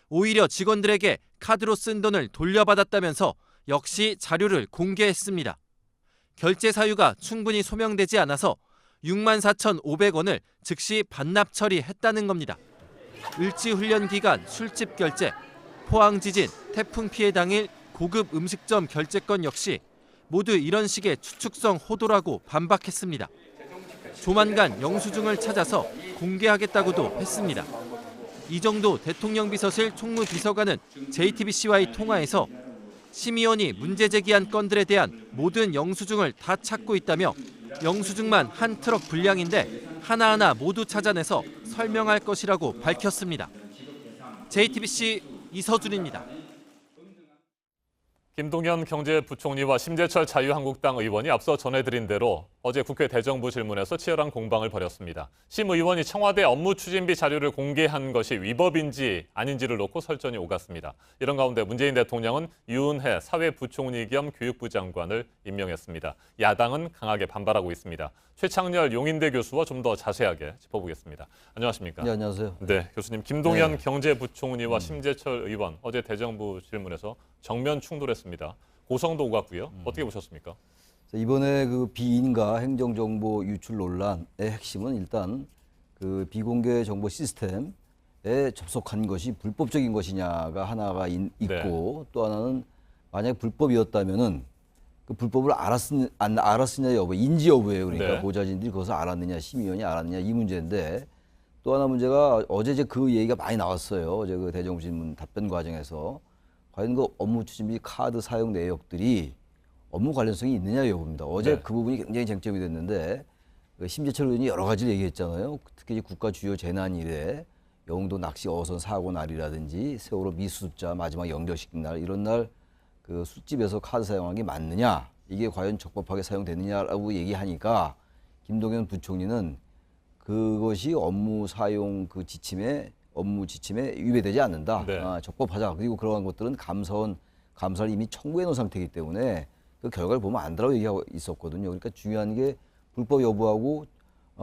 오히려 직원들에게 카드로 쓴 돈을 돌려받았다면서 역시 자료를 공개했습니다. 결제 사유가 충분히 소명되지 않아서 64,500원을 즉시 반납 처리했다는 겁니다. 을지훈련 기간 술집 결제, 포항 지진, 태풍 피해 당일 고급 음식점 결제건 역시 모두 이런 식의 추측성 호도라고 반박했습니다. 조만간 영수증을 찾아서 공개하겠다고도 했습니다. 이정도 대통령 비서실 총무비서관은 JTBC와의 통화에서 심 의원이 문제 제기한 건들에 대한 모든 영수증을 다 찾고 있다며 영수증만 한 트럭 분량인데 하나하나 모두 찾아내서 설명할 것이라고 밝혔습니다. JTBC 이서준입니다. 김동연 경제부총리와 심재철 자유한국당 의원이 앞서 전해드린 대로 어제 국회 대정부 질문에서 치열한 공방을 벌였습니다. 심 의원이 청와대 업무 추진비 자료를 공개한 것이 위법인지 아닌지를 놓고 설전이 오갔습니다. 이런 가운데 문재인 대통령은 유은혜 사회부총리 겸 교육부 장관을 임명했습니다. 야당은 강하게 반발하고 있습니다. 최창렬 용인대 교수와 좀 더 자세하게 짚어보겠습니다. 안녕하십니까? 네, 안녕하세요. 네, 교수님. 김동연 경제부총리와 심재철 의원 어제 대정부 질문에서 정면 충돌했습니다. 고성도 오갔고요. 어떻게 보셨습니까? 이번에 그 비인가 행정정보 유출 논란의 핵심은 일단 그 비공개 정보 시스템에 접속한 것이 불법적인 것이냐가 하나가 있고 네. 또 하나는 만약 불법이었다면은 그 불법을 안 알았느냐 여부, 인지 여부예요. 그러니까 네. 보좌진들이 그것을 알았느냐, 심의위원이 알았느냐 이 문제인데 또 하나 문제가 어제 이제 그 얘기가 많이 나왔어요. 어제 그 대정부 질문 답변 과정에서 과연 그 업무 추진비 카드 사용 내역들이 업무 관련성이 있느냐 여부입니다. 어제 네. 그 부분이 굉장히 쟁점이 됐는데 심재철 의원이 여러 가지를 얘기했잖아요. 특히 국가 주요 재난 이래 영흥도 낚시 어선 사고 날이라든지 세월호 미수습자 마지막 연결식 날 이런 날 그 술집에서 카드 사용한 게 맞느냐 이게 과연 적법하게 사용됐느냐라고 얘기하니까 김동연 부총리는 그것이 업무 사용 그 업무 지침에 위배되지 않는다. 네. 적법하자. 그리고 그러한 것들은 감사를 이미 청구해 놓은 상태이기 때문에 그 결과를 보면 안다라고 얘기하고 있었거든요. 그러니까 중요한 게 불법 여부하고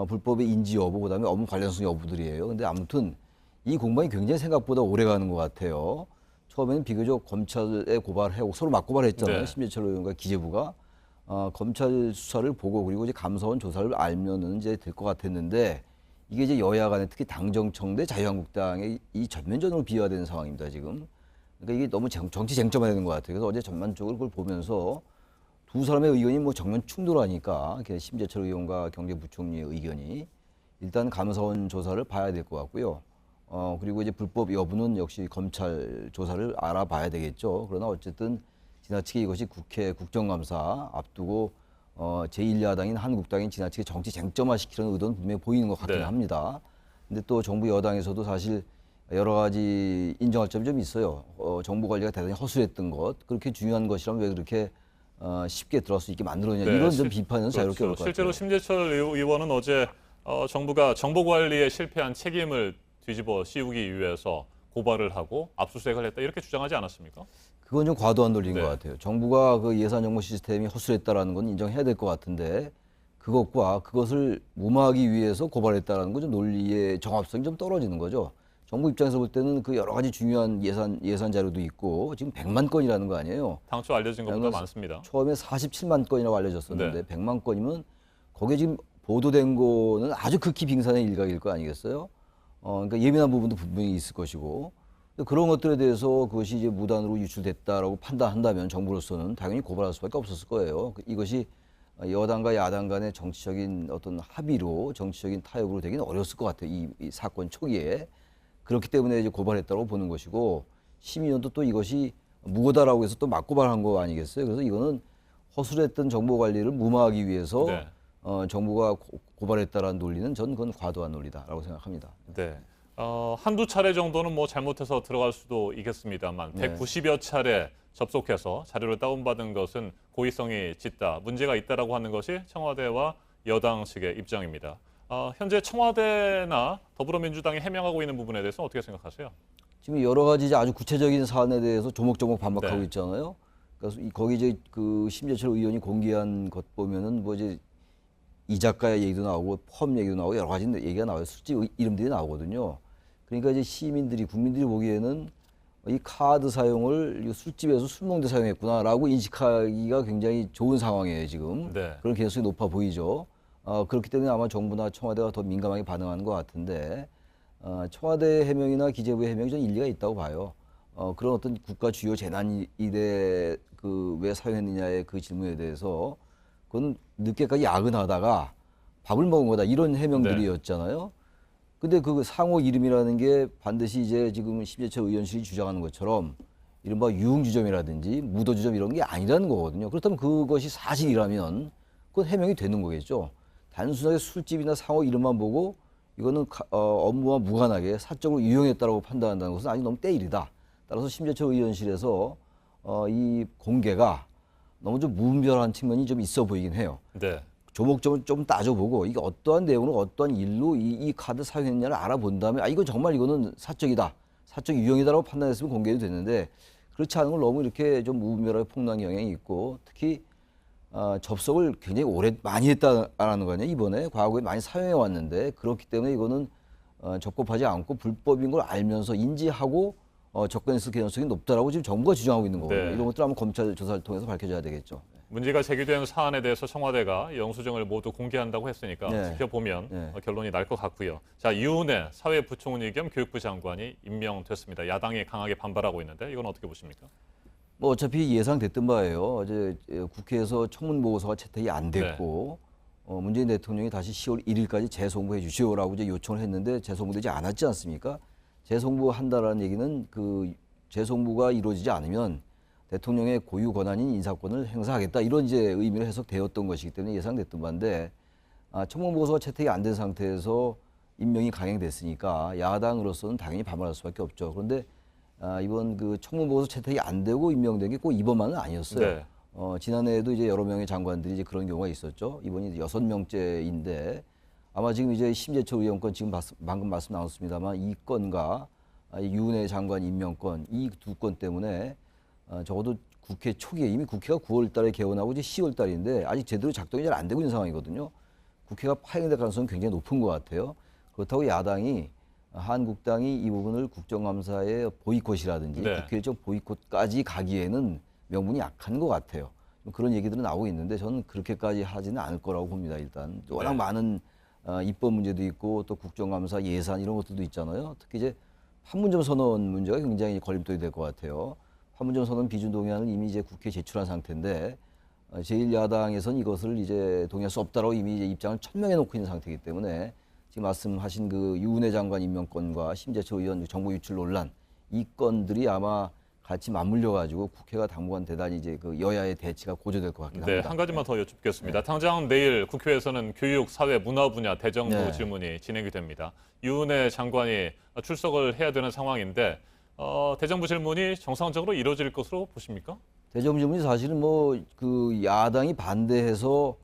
불법의 인지 여부, 그다음에 업무 관련성 여부들이에요. 근데 아무튼 이 공방이 굉장히 생각보다 오래 가는 것 같아요. 처음에는 비교적 검찰에 고발하고 서로 맞고발했잖아요. 네. 심재철 의원과 기재부가 검찰 수사를 보고 그리고 이제 감사원 조사를 알면은 이제 될 것 같았는데 이게 이제 여야 간에 특히 당정청 대 자유한국당의 이 전면전으로 비화되는 상황입니다 지금. 그러니까 이게 너무 정치 쟁점화되는 것 같아요. 그래서 어제 전반적으로 그걸 보면서 두 사람의 의견이 뭐 정면 충돌하니까 심재철 의원과 경제부총리의 의견이 일단 감사원 조사를 봐야 될 것 같고요. 그리고 이제 불법 여부는 역시 검찰 조사를 알아봐야 되겠죠. 그러나 어쨌든 지나치게 이것이 국회 국정감사 앞두고 제1야당인 한국당이 지나치게 정치 쟁점화시키는 의도는 분명히 보이는 것 같긴 합니다. 근데 또 정부 여당에서도 사실 여러 가지 인정할 점이 좀 있어요. 정부 관리가 대단히 허술했던 것, 그렇게 중요한 것이라면 왜 그렇게 쉽게 들어갈 수 있게 만들었냐, 이런 좀 비판은 자유롭게 올 것 같아요. 실제로 심재철 의원은 어제 정부가 정보 관리에 실패한 책임을 뒤집어 씌우기 위해서 고발을 하고 압수수색을 했다, 이렇게 주장하지 않았습니까? 그건 좀 과도한 논리인 것 같아요. 정부가 그 예산 정보 시스템이 허술했다라는 건 인정해야 될 것 같은데, 그것과 그것을 무마하기 위해서 고발했다라는 건 좀 논리의 정합성이 좀 떨어지는 거죠. 정부 입장에서 볼 때는 그 여러 가지 중요한 예산 자료도 있고 지금 100만 건이라는 거 아니에요. 당초 알려진 것보다 많습니다. 처음에 47만 건이라고 알려졌었는데 100만 건이면 거기에 지금 보도된 거는 아주 극히 빙산의 일각일 거 아니겠어요? 그러니까 예민한 부분도 분명히 있을 것이고, 그런 것들에 대해서 그것이 이제 무단으로 유출됐다라고 판단한다면 정부로서는 당연히 고발할 수밖에 없었을 거예요. 이것이 여당과 야당 간의 정치적인 어떤 합의로, 정치적인 타협으로 되기는 어려웠을 것 같아요. 이 사건 초기에. 그렇기 때문에 이제 고발했다고 보는 것이고, 심의원도 또 이것이 무고다라고 해서 또 맞고발한 거 아니겠어요? 그래서 이거는 허술했던 정보 관리를 무마하기 위해서 정부가 고발했다라는 논리는 저는 그건 과도한 논리다라고 생각합니다. 네. 한두 차례 정도는 뭐 잘못해서 들어갈 수도 있겠습니다만 190여 차례 접속해서 자료를 다운받은 것은 고의성이 짙다, 문제가 있다라고 하는 것이 청와대와 여당 측의 입장입니다. 현재 청와대나 더불어민주당이 해명하고 있는 부분에 대해서 어떻게 생각하세요? 지금 여러 가지 이제 아주 구체적인 사안에 대해서 조목조목 반박하고 있잖아요. 그래서 거기 이제 그 심재철 의원이 공개한 것 보면은 뭐 이제 이 작가의 얘기도 나오고 펌 얘기도 나오고 여러 가지 얘기가 나와요. 술집 이름들이 나오거든요. 그러니까 이제 시민들이, 국민들이 보기에는 이 카드 사용을 술집에서 술 먹는 데 사용했구나라고 인식하기가 굉장히 좋은 상황이에요, 지금. 그런 개연성이 높아 보이죠. 그렇기 때문에 아마 정부나 청와대가 더 민감하게 반응하는 것 같은데, 청와대 해명이나 기재부의 해명이 좀 일리가 있다고 봐요. 그런 어떤 국가 주요 재난 일에 그 왜 사용했느냐의 그 질문에 대해서 그건 늦게까지 야근하다가 밥을 먹은 거다, 이런 해명들이었잖아요. 근데 그 상호 이름이라는 게 반드시 이제 지금 심재철 의원실이 주장하는 것처럼 이른바 유흥주점이라든지 무도주점 이런 게 아니라는 거거든요. 그렇다면 그것이 사실이라면 그건 해명이 되는 거겠죠. 단순하게 술집이나 상호 이름만 보고 이거는 업무와 무관하게 사적으로 유용했다고 판단한다는 것은 아직 너무 때일이다. 따라서 심재철 의원실에서 이 공개가 너무 좀 무분별한 측면이 좀 있어 보이긴 해요. 조목조목 좀 따져보고 이게 어떠한 내용으로 어떠한 일로 이 카드 사용했냐를 알아본 다음에 이건 정말 이거는 사적이다, 사적 유용이다라고 판단했으면 공개도 됐는데, 그렇지 않은 걸 너무 이렇게 좀 무분별하게 폭로한 경향이 있고, 특히 접속을 굉장히 많이 했다라는 거 아니에요. 이번에 과거에 많이 사용해 왔는데, 그렇기 때문에 이거는 적법하지 않고 불법인 걸 알면서 인지하고 접근했을 개연성이 높다라고 지금 정부가 주장하고 있는 거거든요. 이런 것들 한번 검찰 조사를 통해서 밝혀져야 되겠죠. 문제가 제기된 사안에 대해서 청와대가 영수증을 모두 공개한다고 했으니까 지켜보면 결론이 날 것 같고요. 자, 이훈혜 사회부총리 겸 교육부 장관이 임명됐습니다. 야당이 강하게 반발하고 있는데 이건 어떻게 보십니까? 뭐 어차피 예상됐던 바예요. 어제 국회에서 청문 보고서가 채택이 안 됐고 문재인 대통령이 다시 10월 1일까지 재송부해 주시오라고 이제 요청을 했는데 재송부되지 않았지 않습니까? 재송부한다라는 얘기는 그 재송부가 이루어지지 않으면 대통령의 고유 권한인 인사권을 행사하겠다, 이런 이제 의미로 해석되었던 것이기 때문에 예상됐던 바인데, 청문 보고서가 채택이 안 된 상태에서 임명이 강행됐으니까 야당으로서는 당연히 반발할 수밖에 없죠. 그런데 이번 그 청문 보고서 채택이 안 되고 임명된 게 꼭 이번만은 아니었어요. 지난해에도 이제 여러 명의 장관들이 이제 그런 경우가 있었죠. 이번이 6명째인데 아마 지금 이제 심재철 의원 건 지금 방금 말씀 나눴습니다만 이 건과 유은혜 장관 임명권, 이 두 건 때문에 적어도 국회 초기에, 이미 국회가 9월 달에 개원하고 이제 10월 달인데 아직 제대로 작동이 잘 안 되고 있는 상황이거든요. 국회가 파행될 가능성이 굉장히 높은 것 같아요. 그렇다고 야당이, 한국당이 이 부분을 국정감사의 보이콧이라든지 국회 일정 보이콧까지 가기에는 명분이 약한 것 같아요. 그런 얘기들은 나오고 있는데 저는 그렇게까지 하지는 않을 거라고 봅니다. 일단 워낙 많은 입법 문제도 있고 또 국정감사 예산 이런 것들도 있잖아요. 특히 이제 판문점 선언 문제가 굉장히 걸림돌이 될 것 같아요. 판문점 선언 비준 동의안을 이미 이제 국회에 제출한 상태인데 제1야당에서는 이것을 이제 동의할 수 없다라고 이미 이제 입장을 천명해 놓고 있는 상태이기 때문에 지금 말씀하신 그 유은혜 장관 임명권과 심재철 의원 정보 유출 논란 이 건들이 아마 같이 맞물려 가지고 국회가 당분간 대단히 이제 그 여야의 대치가 고조될 것 같긴 합니다. 네, 한 가지만 더 여쭙겠습니다. 당장 내일 국회에서는 교육, 사회, 문화 분야 대정부 질문이 진행이 됩니다. 유은혜 장관이 출석을 해야 되는 상황인데 대정부 질문이 정상적으로 이루어질 것으로 보십니까? 대정부 질문이 사실은 뭐 그 야당이 반대해서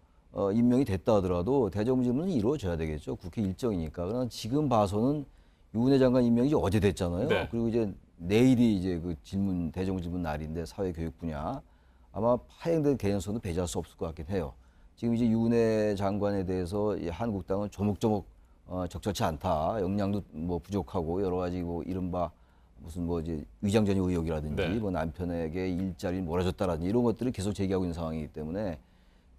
임명이 됐다 하더라도 대정부 질문은 이루어져야 되겠죠. 국회 일정이니까. 그러나 지금 봐서는 유은혜 장관 임명이 어제 됐잖아요. 네. 그리고 이제 내일이 이제 그 대정부 질문 날인데 사회 교육 분야 아마 파행될 개연성도 배제할 수 없을 것 같긴 해요. 지금 이제 유은혜 장관에 대해서 한국당은 조목조목 적절치 않다. 역량도 뭐 부족하고 여러 가지 뭐 이른바 무슨 뭐 이제 위장전입 의혹이라든지 뭐 남편에게 일자리를 몰아줬다라든지 이런 것들을 계속 제기하고 있는 상황이기 때문에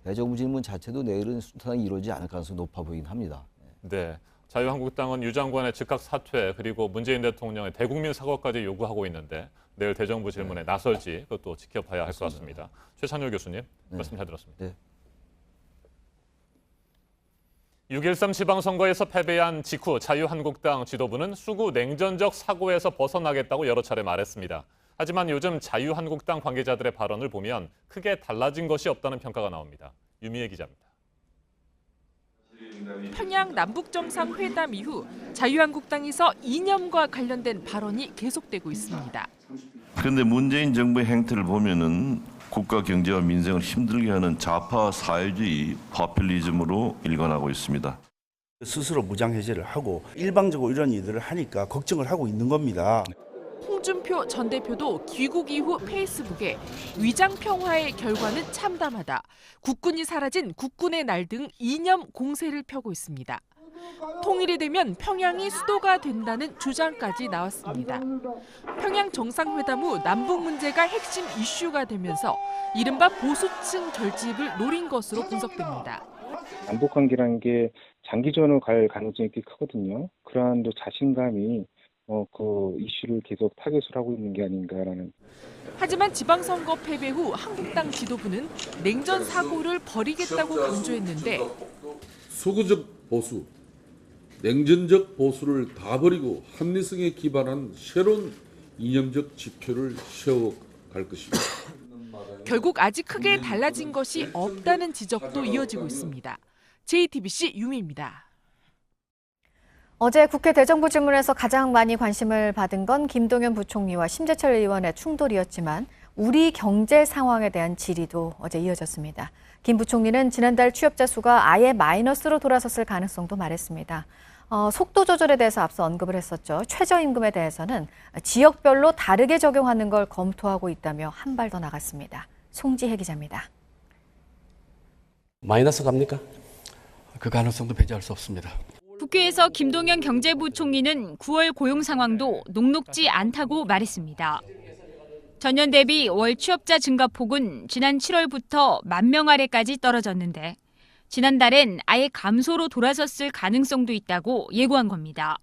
대정부 질문 자체도 내일은 순탄하게 이루어지지 않을 가능성이 높아 보이긴 합니다. 네. 자유한국당은 유 장관의 즉각 사퇴 그리고 문재인 대통령의 대국민 사과까지 요구하고 있는데 내일 대정부 질문에 나설지 그것도 지켜봐야 할 것 같습니다. 최찬열 교수님 말씀 잘 들었습니다. 네. 6.13 지방선거에서 패배한 직후 자유한국당 지도부는 수구 냉전적 사고에서 벗어나겠다고 여러 차례 말했습니다. 하지만 요즘 자유한국당 관계자들의 발언을 보면 크게 달라진 것이 없다는 평가가 나옵니다. 유미애 기자입니다. 평양 남북정상회담 이후 자유한국당에서 이념과 관련된 발언이 계속되고 있습니다. 그런데 문재인 정부의 행태를 보면은 국가 경제와 민생을 힘들게 하는 좌파 사회주의 포퓰리즘으로 일관하고 있습니다. 스스로 무장해제를 하고 일방적으로 이런 일들을 하니까 걱정을 하고 있는 겁니다. 홍준표 전 대표도 귀국 이후 페이스북에 위장평화의 결과는 참담하다. 국군이 사라진 국군의 날 등 이념 공세를 펴고 있습니다. 통일이 되면 평양이 수도가 된다는 주장까지 나왔습니다. 평양 정상회담 후 남북 문제가 핵심 이슈가 되면서 이른바 보수층 결집을 노린 것으로 분석됩니다. 남북 관계라는 게 장기전으로 갈 가능성이 꽤 크거든요. 그러한 또 자신감이 그 이슈를 계속 타겟으로 하고 있는 게 아닌가라는. 하지만 지방선거 패배 후 한국당 지도부는 냉전 사고를 버리겠다고 강조했는데 수구적 보수, 냉전적 보수를 다 버리고 합리성에 기반한 새로운 이념적 지표를 세워갈 것입니다. 결국 아직 크게 달라진 것이 없다는 지적도 이어지고 있습니다. JTBC 유미입니다. 어제 국회 대정부 질문에서 가장 많이 관심을 받은 건 김동연 부총리와 심재철 의원의 충돌이었지만 우리 경제 상황에 대한 질의도 어제 이어졌습니다. 김 부총리는 지난달 취업자 수가 아예 마이너스로 돌아섰을 가능성도 말했습니다. 속도 조절에 대해서 앞서 언급을 했었죠. 최저임금에 대해서는 지역별로 다르게 적용하는 걸 검토하고 있다며 한 발 더 나갔습니다. 송지혜 기자입니다. 마이너스 갑니까? 그 가능성도 배제할 수 없습니다. 국회에서 김동연 경제부총리는 9월 고용 상황도 녹록지 않다고 말했습니다. 전년 대비 월 취업자 증가폭은 지난 7월부터 10,000명 아래까지 떨어졌는데 지난달엔 아예 감소로 돌아섰을 가능성도 있다고 예고한 겁니다.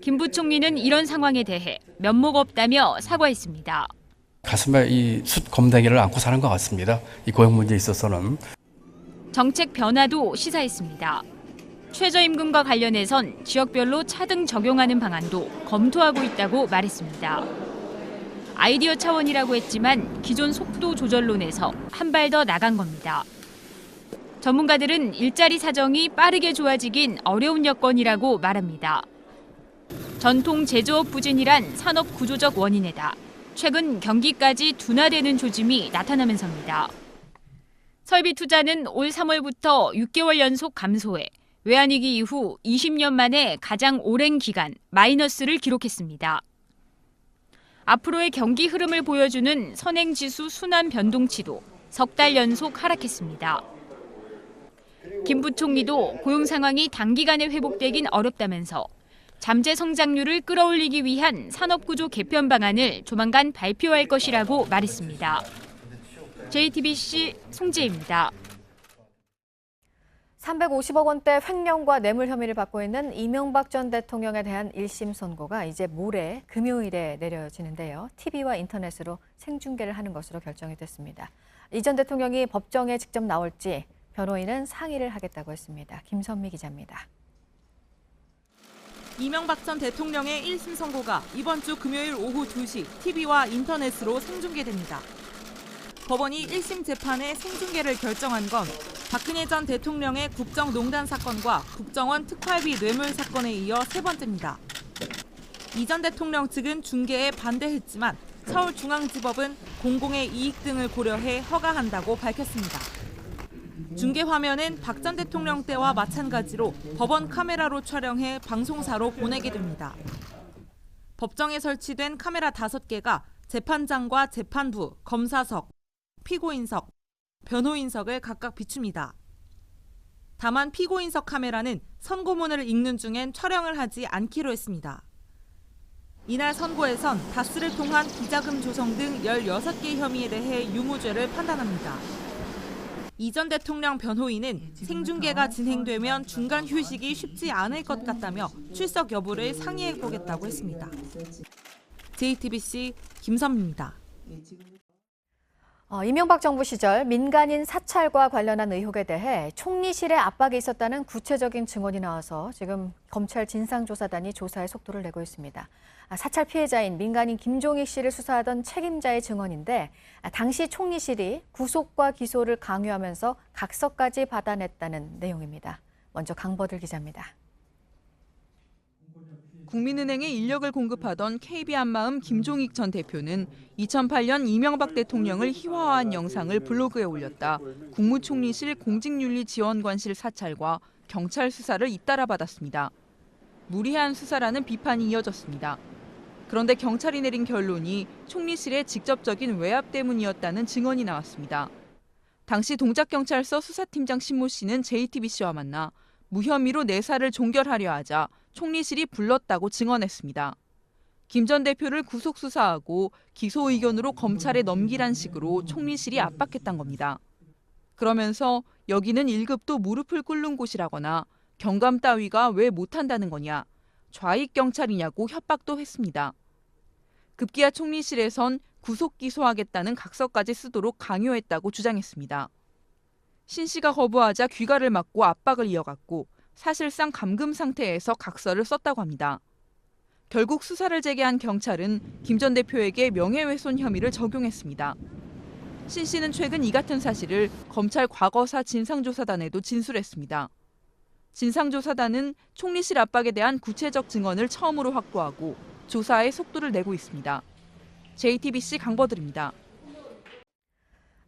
김 부총리는 이런 상황에 대해 면목 없다며 사과했습니다. 가슴에 이 숯 검댕이를 안고 사는 것 같습니다. 이 고용 문제에 있어서는. 정책 변화도 시사했습니다. 최저임금과 관련해선 지역별로 차등 적용하는 방안도 검토하고 있다고 말했습니다. 아이디어 차원이라고 했지만 기존 속도 조절론에서 한 발 더 나간 겁니다. 전문가들은 일자리 사정이 빠르게 좋아지긴 어려운 여건이라고 말합니다. 전통 제조업 부진이란 산업 구조적 원인에다 최근 경기까지 둔화되는 조짐이 나타나면서입니다. 설비 투자는 올 3월부터 6개월 연속 감소해 외환위기 이후 20년 만에 가장 오랜 기간 마이너스를 기록했습니다. 앞으로의 경기 흐름을 보여주는 선행지수 순환 변동치도 석 달 연속 하락했습니다. 김 부총리도 고용 상황이 단기간에 회복되긴 어렵다면서 잠재 성장률을 끌어올리기 위한 산업구조 개편 방안을 조만간 발표할 것이라고 말했습니다. JTBC 송지혜입니다. 350억 원대 횡령과 뇌물 혐의를 받고 있는 이명박 전 대통령에 대한 1심 선고가 이제 모레 금요일에 내려지는데요. TV와 인터넷으로 생중계를 하는 것으로 결정이 됐습니다. 이 전 대통령이 법정에 직접 나올지 변호인은 상의를 하겠다고 했습니다. 김선미 기자입니다. 이명박 전 대통령의 1심 선고가 이번 주 금요일 오후 2시 TV와 인터넷으로 생중계됩니다. 법원이 1심 재판의 생중계를 결정한 건 박근혜 전 대통령의 국정농단 사건과 국정원 특활비 뇌물 사건에 이어 세 번째입니다. 이 전 대통령 측은 중계에 반대했지만 서울중앙지법은 공공의 이익 등을 고려해 허가한다고 밝혔습니다. 중계 화면은 박 전 대통령 때와 마찬가지로 법원 카메라로 촬영해 방송사로 보내게 됩니다. 법정에 설치된 카메라 5개가 재판장과 재판부, 검사석, 피고인석, 변호인석을 각각 비춥니다. 다만 피고인석 카메라는 선고문을 읽는 중엔 촬영을 하지 않기로 했습니다. 이날 선고에선 다스를 통한 비자금 조성 등 16개 혐의에 대해 유무죄를 판단합니다. 이 전 대통령 변호인은 생중계가 진행되면 중간 휴식이 쉽지 않을 것 같다며 출석 여부를 상의해보겠다고 했습니다. JTBC 김선미입니다. 이명박 정부 시절 민간인 사찰과 관련한 의혹에 대해 총리실에 압박이 있었다는 구체적인 증언이 나와서 지금 검찰 진상조사단이 조사에 속도를 내고 있습니다. 사찰 피해자인 민간인 김종익 씨를 수사하던 책임자의 증언인데 당시 총리실이 구속과 기소를 강요하면서 각서까지 받아냈다는 내용입니다. 먼저 강버들 기자입니다. 국민은행에 인력을 공급하던 KB한마음 김종익 전 대표는 2008년 이명박 대통령을 희화화한 영상을 블로그에 올렸다 국무총리실 공직윤리지원관실 사찰과 경찰 수사를 잇따라 받았습니다. 무리한 수사라는 비판이 이어졌습니다. 그런데 경찰이 내린 결론이 총리실의 직접적인 외압 때문이었다는 증언이 나왔습니다. 당시 동작경찰서 수사팀장 신모 씨는 JTBC와 만나 무혐의로 내사를 종결하려 하자 총리실이 불렀다고 증언했습니다. 김 전 대표를 구속 수사하고 기소 의견으로 검찰에 넘기란 식으로 총리실이 압박했던 겁니다. 그러면서 여기는 1급도 무릎을 꿇는 곳이라거나 경감 따위가 왜 못한다는 거냐, 좌익 경찰이냐고 협박도 했습니다. 급기야 총리실에선 구속 기소하겠다는 각서까지 쓰도록 강요했다고 주장했습니다. 신 씨가 거부하자 귀가를 막고 압박을 이어갔고 사실상 감금 상태에서 각서를 썼다고 합니다. 결국 수사를 재개한 경찰은 김 전 대표에게 명예훼손 혐의를 적용했습니다. 신 씨는 최근 이 같은 사실을 검찰 과거사 진상조사단에도 진술했습니다. 진상조사단은 총리실 압박에 대한 구체적 증언을 처음으로 확보하고 조사에 속도를 내고 있습니다. JTBC 강버들입니다.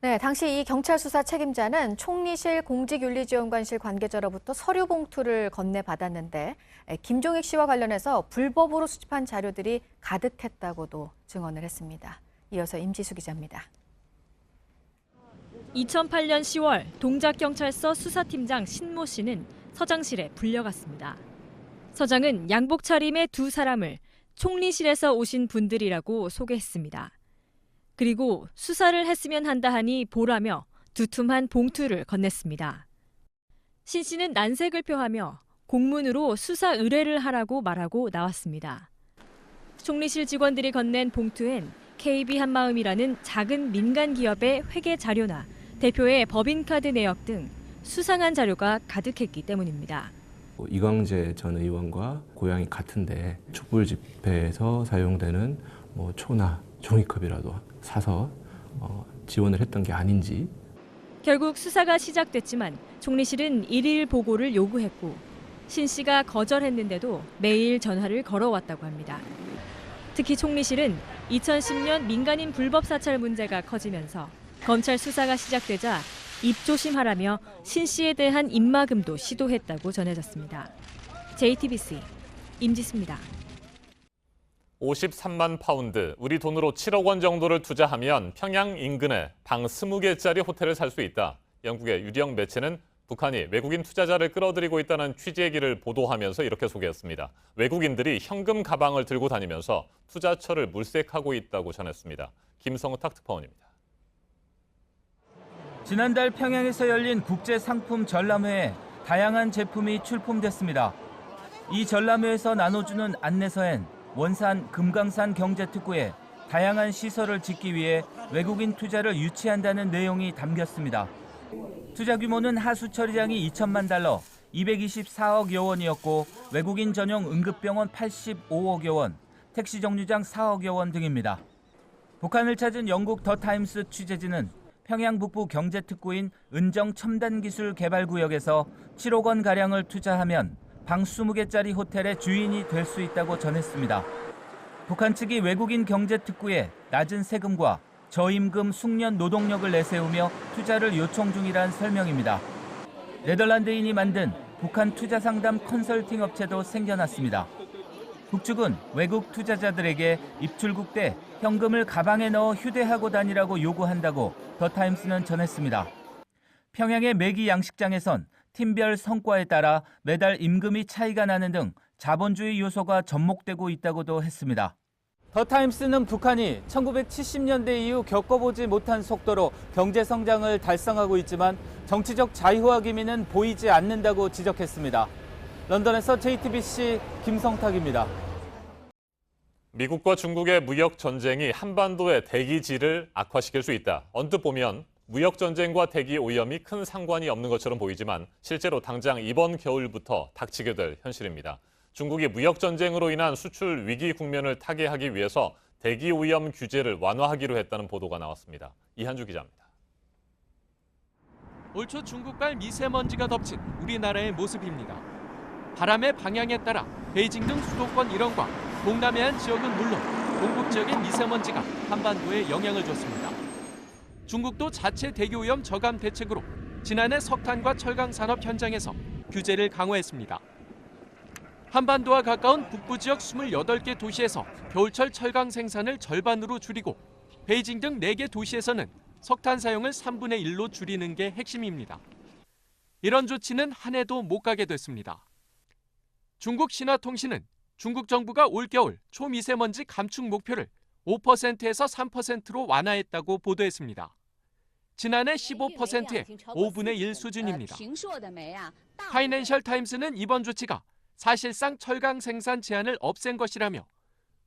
네, 당시 이 경찰 수사 책임자는 총리실 공직윤리지원관실 관계자로부터 서류 봉투를 건네받았는데 김종익 씨와 관련해서 불법으로 수집한 자료들이 가득했다고도 증언을 했습니다. 이어서 임지수 기자입니다. 2008년 10월 동작경찰서 수사팀장 신모 씨는 서장실에 불려갔습니다. 서장은 양복 차림의 두 사람을 총리실에서 오신 분들이라고 소개했습니다. 그리고 수사를 했으면 한다 하니 보라며 두툼한 봉투를 건넸습니다. 신 씨는 난색을 표하며 공문으로 수사 의뢰를 하라고 말하고 나왔습니다. 총리실 직원들이 건넨 봉투엔 KB 한마음이라는 작은 민간 기업의 회계 자료나 대표의 법인카드 내역 등 수상한 자료가 가득했기 때문입니다. 이광재 전 의원과 고향이 같은데 촛불 집회에서 사용되는 초나 종이컵이라도 사서 지원을 했던 게 아닌지. 결국 수사가 시작됐지만 총리실은 일일 보고를 요구했고 신 씨가 거절했는데도 매일 전화를 걸어왔다고 합니다. 특히 총리실은 2010년 민간인 불법 사찰 문제가 커지면서 검찰 수사가 시작되자 입조심하라며 신 씨에 대한 입막음도 시도했다고 전해졌습니다. JTBC 임지수입니다. 53만 파운드, 우리 돈으로 7억 원 정도를 투자하면 평양 인근에 방 20개짜리 호텔을 살 수 있다. 영국의 유령 매체는 북한이 외국인 투자자를 끌어들이고 있다는 취지의 길을 보도하면서 이렇게 소개했습니다. 외국인들이 현금 가방을 들고 다니면서 투자처를 물색하고 있다고 전했습니다. 김성탁 특파원입니다. 지난달 평양에서 열린 국제상품 전람회에 다양한 제품이 출품됐습니다. 이 전람회에서 나눠주는 안내서엔 원산 금강산 경제특구에 다양한 시설을 짓기 위해 외국인 투자를 유치한다는 내용이 담겼습니다. 투자 규모는 하수 처리장이 2천만 달러, 224억여 원이었고 외국인 전용 응급병원 85억여 원, 택시 정류장 4억여 원 등입니다. 북한을 찾은 영국 더 타임스 취재진은 평양 북부 경제특구인 은정 첨단기술개발구역에서 7억 원가량을 투자하면 방 20개짜리 호텔의 주인이 될 수 있다고 전했습니다. 북한 측이 외국인 경제특구에 낮은 세금과 저임금 숙련 노동력을 내세우며 투자를 요청 중이란 설명입니다. 네덜란드인이 만든 북한 투자 상담 컨설팅 업체도 생겨났습니다. 북측은 외국 투자자들에게 입출국 때 현금을 가방에 넣어 휴대하고 다니라고 요구한다고 더 타임스는 전했습니다. 평양의 매기 양식장에선 팀별 성과에 따라 매달 임금이 차이가 나는 등 자본주의 요소가 접목되고 있다고도 했습니다. 더 타임스는 북한이 1970년대 이후 겪어보지 못한 속도로 경제 성장을 달성하고 있지만 정치적 자유화 기미는 보이지 않는다고 지적했습니다. 런던에서 JTBC 김성탁입니다. 미국과 중국의 무역 전쟁이 한반도의 대기질을 악화시킬 수 있다. 언뜻 보면 무역 전쟁과 대기 오염이 큰 상관이 없는 것처럼 보이지만 실제로 당장 이번 겨울부터 닥치게 될 현실입니다. 중국이 무역 전쟁으로 인한 수출 위기 국면을 타개하기 위해서 대기 오염 규제를 완화하기로 했다는 보도가 나왔습니다. 이한주 기자입니다. 올 초 중국발 미세먼지가 덮친 우리나라의 모습입니다. 바람의 방향에 따라 베이징 등 수도권 일원과 동남해안 지역은 물론 동북 지역의 미세먼지가 한반도에 영향을 줬습니다. 중국도 자체 대기오염 저감 대책으로 지난해 석탄과 철강 산업 현장에서 규제를 강화했습니다. 한반도와 가까운 북부 지역 28개 도시에서 겨울철 철강 생산을 절반으로 줄이고 베이징 등 4개 도시에서는 석탄 사용을 3분의 1로 줄이는 게 핵심입니다. 이런 조치는 한 해도 못 가게 됐습니다. 중국 신화통신은 중국 정부가 올겨울 초미세먼지 감축 목표를 5%에서 3%로 완화했다고 보도했습니다. 지난해 15%의 5분의 1 수준입니다. 파이낸셜 타임스는 이번 조치가 사실상 철강 생산 제한을 없앤 것이라며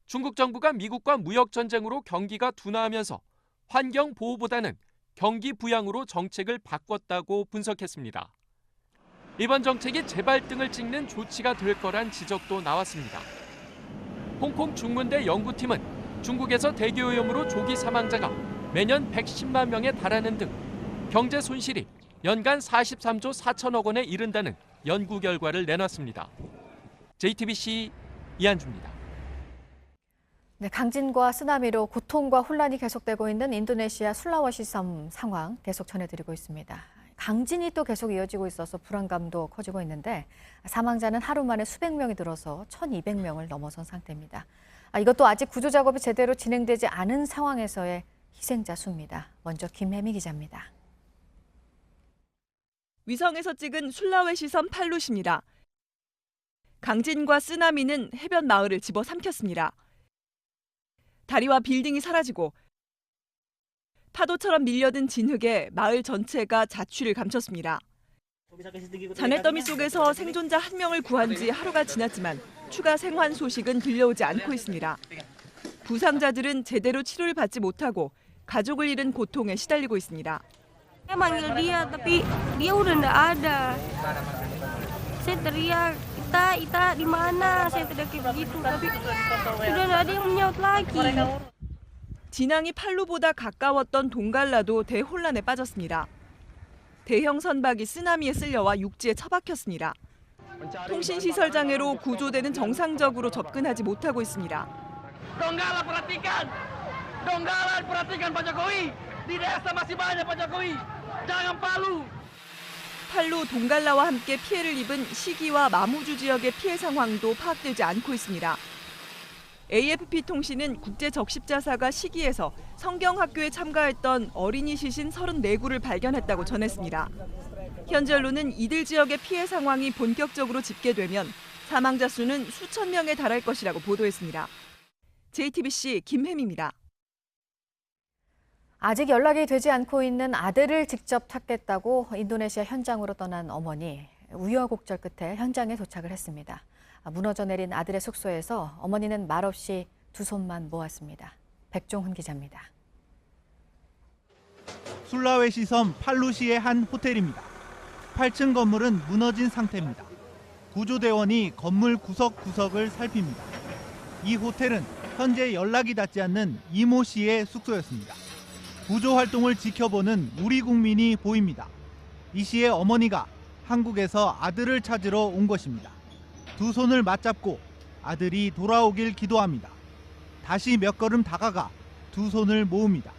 중국 정부가 미국과 무역 전쟁으로 경기가 둔화하면서 환경 보호보다는 경기 부양으로 정책을 바꿨다고 분석했습니다. 이번 정책이 재발등을 찍는 조치가 될 거란 지적도 나왔습니다. 홍콩 중문대 연구팀은 중국에서 대기오염으로 조기 사망자가 매년 110만 명에 달하는 등 경제 손실이 연간 43조 4천억 원에 이른다는 연구 결과를 내놨습니다. JTBC 이한주입니다. 네, 강진과 쓰나미로 고통과 혼란이 계속되고 있는 인도네시아 술라워시 섬 상황 계속 전해드리고 있습니다. 강진이 또 계속 이어지고 있어서 불안감도 커지고 있는데 사망자는 하루 만에 수백 명이 늘어서 1,200명을 넘어선 상태입니다. 이것도 아직 구조 작업이 제대로 진행되지 않은 상황에서의 희생자 수입니다. 먼저 김혜미 기자입니다. 위성에서 찍은 술라웨시 섬 팔룻입니다. 강진과 쓰나미는 해변 마을을 집어삼켰습니다. 다리와 빌딩이 사라지고 파도처럼 밀려든 진흙에 마을 전체가 자취를 감췄습니다. 잔해더미 속에서 생존자 한 명을 구한 지 하루가 지났지만 추가 생還소식은 들려오지 않고 있습니다. 부상자들은 제대로 치료를 받지 못하고 가족을 잃은 고통에 시달리고 있습니다. Saya manggil dia, tapi dia udah nggak ada. Saya teriak, Ita di mana? Saya teriak kayak begitu, tapi sudah nggak ada yang menyaut lagi. 진앙이 팔루보다 가까웠던 동갈라도 대혼란에 빠졌습니다. 대형 선박이 쓰나미에 쓸려와 육지에 처박혔습니다. 통신시설 장애로 구조대는 정상적으로 접근하지 못하고 있습니다. Donggala perhatikan! Donggala perhatikan Pak Jokowi! Di desa masih banyak Pak Jokowi! Jangan Palu! 팔루 동갈라와 함께 피해를 입은 시기와 마무주 지역의 피해 상황도 파악되지 않고 있습니다. AFP 통신은 국제 적십자사가 시기에서 성경학교에 참가했던 어린이 시신 34구를 발견했다고 전했습니다. 현지 언론은 이들 지역의 피해 상황이 본격적으로 집계되면 사망자 수는 수천 명에 달할 것이라고 보도했습니다. JTBC 김혜미입니다. 아직 연락이 되지 않고 있는 아들을 직접 찾겠다고 인도네시아 현장으로 떠난 어머니, 우여곡절 끝에 현장에 도착을 했습니다. 무너져 내린 아들의 숙소에서 어머니는 말없이 두 손만 모았습니다. 백종훈 기자입니다. 술라웨시 섬 팔루시의 한 호텔입니다. 8층 건물은 무너진 상태입니다. 구조대원이 건물 구석구석을 살핍니다. 이 호텔은 현재 연락이 닿지 않는 이모 씨의 숙소였습니다. 구조 활동을 지켜보는 우리 국민이 보입니다. 이 씨의 어머니가 한국에서 아들을 찾으러 온 것입니다. 두 손을 맞잡고 아들이 돌아오길 기도합니다. 다시 몇 걸음 다가가 두 손을 모읍니다.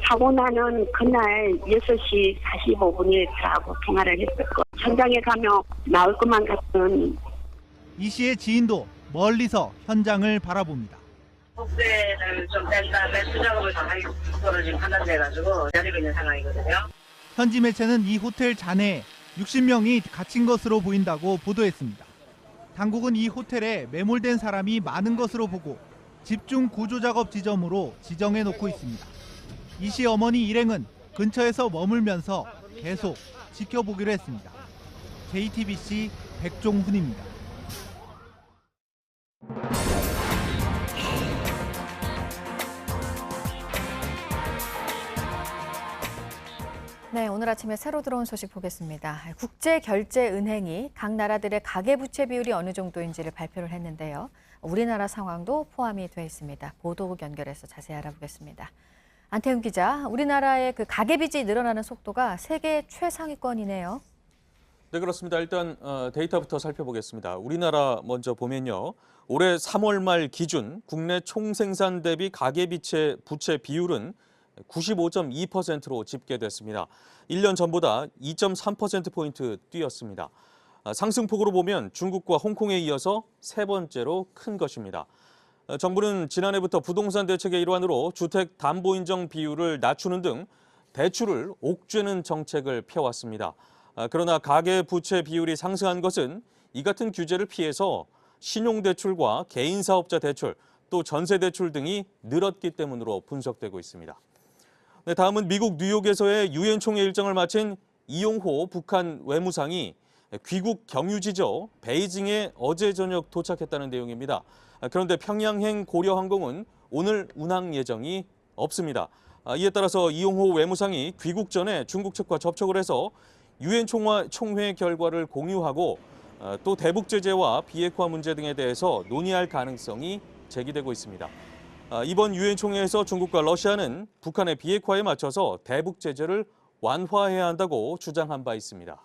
사고 나는 그날 6시 45분에 저하고 통화를 했었고 현장에 가면 나올 것만 같은. 이 씨의 지인도 멀리서 현장을 바라봅니다. 복대를 좀 뺀 다음에 수작업을 다 하기로 지금 판단돼가지고 기다리고 있는 상황이거든요. 현지 매체는 이 호텔 잔해에 60명이 갇힌 것으로 보인다고 보도했습니다. 당국은 이 호텔에 매몰된 사람이 많은 것으로 보고 집중 구조작업 지점으로 지정해 놓고 있습니다. 이 씨 어머니 일행은 근처에서 머물면서 계속 지켜보기로 했습니다. JTBC 백종훈입니다. 네, 오늘 아침에 새로 들어온 소식 보겠습니다. 국제결제은행이 각 나라들의 가계부채 비율이 어느 정도인지를 발표를 했는데요. 우리나라 상황도 포함이 되어 있습니다. 보도국 연결해서 자세히 알아보겠습니다. 안태훈 기자, 우리나라의 그 가계빚이 늘어나는 속도가 세계 최상위권이네요. 네, 그렇습니다. 일단 데이터부터 살펴보겠습니다. 우리나라 먼저 보면요. 올해 3월 말 기준 국내 총생산 대비 가계부채 비율은 95.2%로 집계됐습니다. 1년 전보다 2.3%포인트 뛰었습니다. 상승폭으로 보면 중국과 홍콩에 이어서 세 번째로 큰 것입니다. 정부는 지난해부터 부동산 대책의 일환으로 주택 담보 인정 비율을 낮추는 등 대출을 옥죄는 정책을 펴왔습니다. 그러나 가계 부채 비율이 상승한 것은 이 같은 규제를 피해서 신용대출과 개인사업자 대출, 또 전세대출 등이 늘었기 때문으로 분석되고 있습니다. 네, 다음은 미국 뉴욕에서의 유엔 총회 일정을 마친 이용호 북한 외무상이 귀국 경유지죠. 베이징에 어제 저녁 도착했다는 내용입니다. 그런데 평양행 고려항공은 오늘 운항 예정이 없습니다. 이에 따라서 이용호 외무상이 귀국 전에 중국 측과 접촉을 해서 유엔 총회 결과를 공유하고 또 대북 제재와 비핵화 문제 등에 대해서 논의할 가능성이 제기되고 있습니다. 이번 유엔 총회에서 중국과 러시아는 북한의 비핵화에 맞춰서 대북 제재를 완화해야 한다고 주장한 바 있습니다.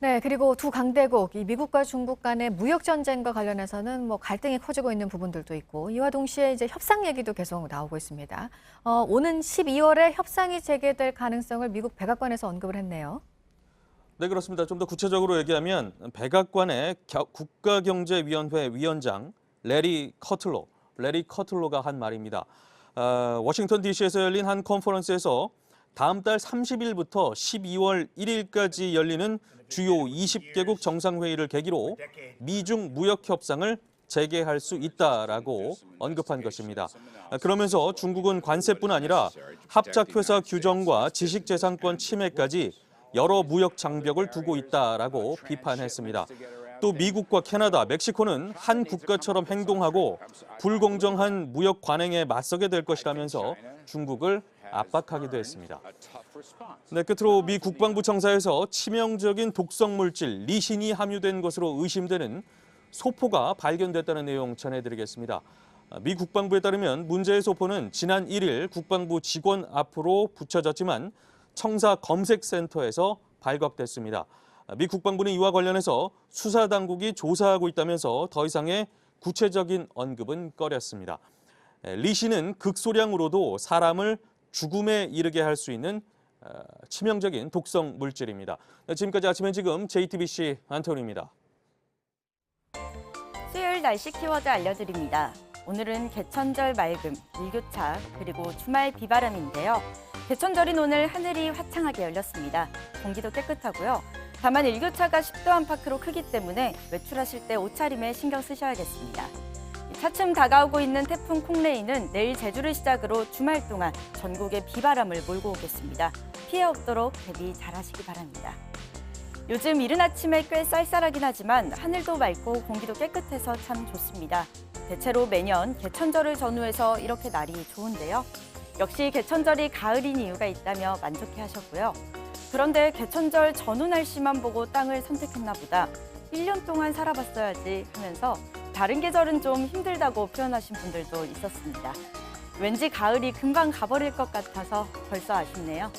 네, 그리고 두 강대국, 이 미국과 중국 간의 무역 전쟁과 관련해서는 갈등이 커지고 있는 부분들도 있고 이와 동시에 이제 협상 얘기도 계속 나오고 있습니다. 오는 12월에 협상이 재개될 가능성을 미국 백악관에서 언급을 했네요. 네, 그렇습니다. 좀 더 구체적으로 얘기하면 백악관의 국가경제위원회 위원장 레리 커틀로가 한 말입니다. 워싱턴 DC에서 열린 한 컨퍼런스에서 다음 달 30일부터 12월 1일까지 열리는 주요 20개국 정상회의를 계기로 미중 무역 협상을 재개할 수 있다라고 언급한 것입니다. 그러면서 중국은 관세뿐 아니라 합작회사 규정과 지식재산권 침해까지 여러 무역 장벽을 두고 있다라고 비판했습니다. 또 미국과 캐나다, 멕시코는 한 국가처럼 행동하고 불공정한 무역 관행에 맞서게 될 것이라면서 중국을 압박하기도 했습니다. 네, 끝으로 미 국방부 청사에서 치명적인 독성 물질 리신이 함유된 것으로 의심되는 소포가 발견됐다는 내용 전해드리겠습니다. 미 국방부에 따르면 문제의 소포는 지난 1일 국방부 직원 앞으로 붙여졌지만 청사 검색센터에서 발각됐습니다. 미 국방부는 이와 관련해서 수사당국이 조사하고 있다면서 더 이상의 구체적인 언급은 꺼렸습니다. 리신은 극소량으로도 사람을 죽음에 이르게 할 수 있는 치명적인 독성 물질입니다. 지금까지 아침엔 지금 JTBC 안태훈입니다. 수요일 날씨 키워드 알려드립니다. 오늘은 개천절 맑음, 일교차, 그리고 주말 비바람인데요. 개천절인 오늘 하늘이 화창하게 열렸습니다. 공기도 깨끗하고요. 다만 일교차가 10도 안팎으로 크기 때문에 외출하실 때 옷차림에 신경 쓰셔야겠습니다. 차츰 다가오고 있는 태풍 콩레이는 내일 제주를 시작으로 주말 동안 전국에 비바람을 몰고 오겠습니다. 피해 없도록 대비 잘하시기 바랍니다. 요즘 이른 아침에 꽤 쌀쌀하긴 하지만 하늘도 맑고 공기도 깨끗해서 참 좋습니다. 대체로 매년 개천절을 전후해서 이렇게 날이 좋은데요. 역시 개천절이 가을인 이유가 있다며 만족해 하셨고요. 그런데 개천절 전후 날씨만 보고 땅을 선택했나 보다 1년 동안 살아봤어야지 하면서 다른 계절은 좀 힘들다고 표현하신 분들도 있었습니다. 왠지 가을이 금방 가버릴 것 같아서 벌써 아쉽네요.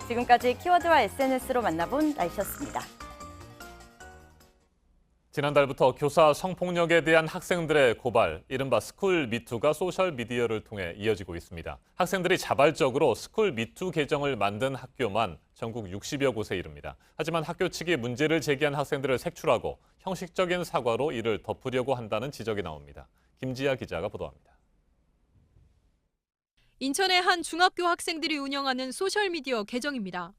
지금까지 키워드와 SNS로 만나본 날씨였습니다. 지난달부터 교사 성폭력에 대한 학생들의 고발, 이른바 스쿨 미투가 소셜미디어를 통해 이어지고 있습니다. 학생들이 자발적으로 스쿨 미투 계정을 만든 학교만 전국 60여 곳에 이릅니다. 하지만 학교 측이 문제를 제기한 학생들을 색출하고 형식적인 사과로 이를 덮으려고 한다는 지적이 나옵니다. 김지아 기자가 보도합니다. 인천의 한 중학교 학생들이 운영하는 소셜미디어 계정입니다.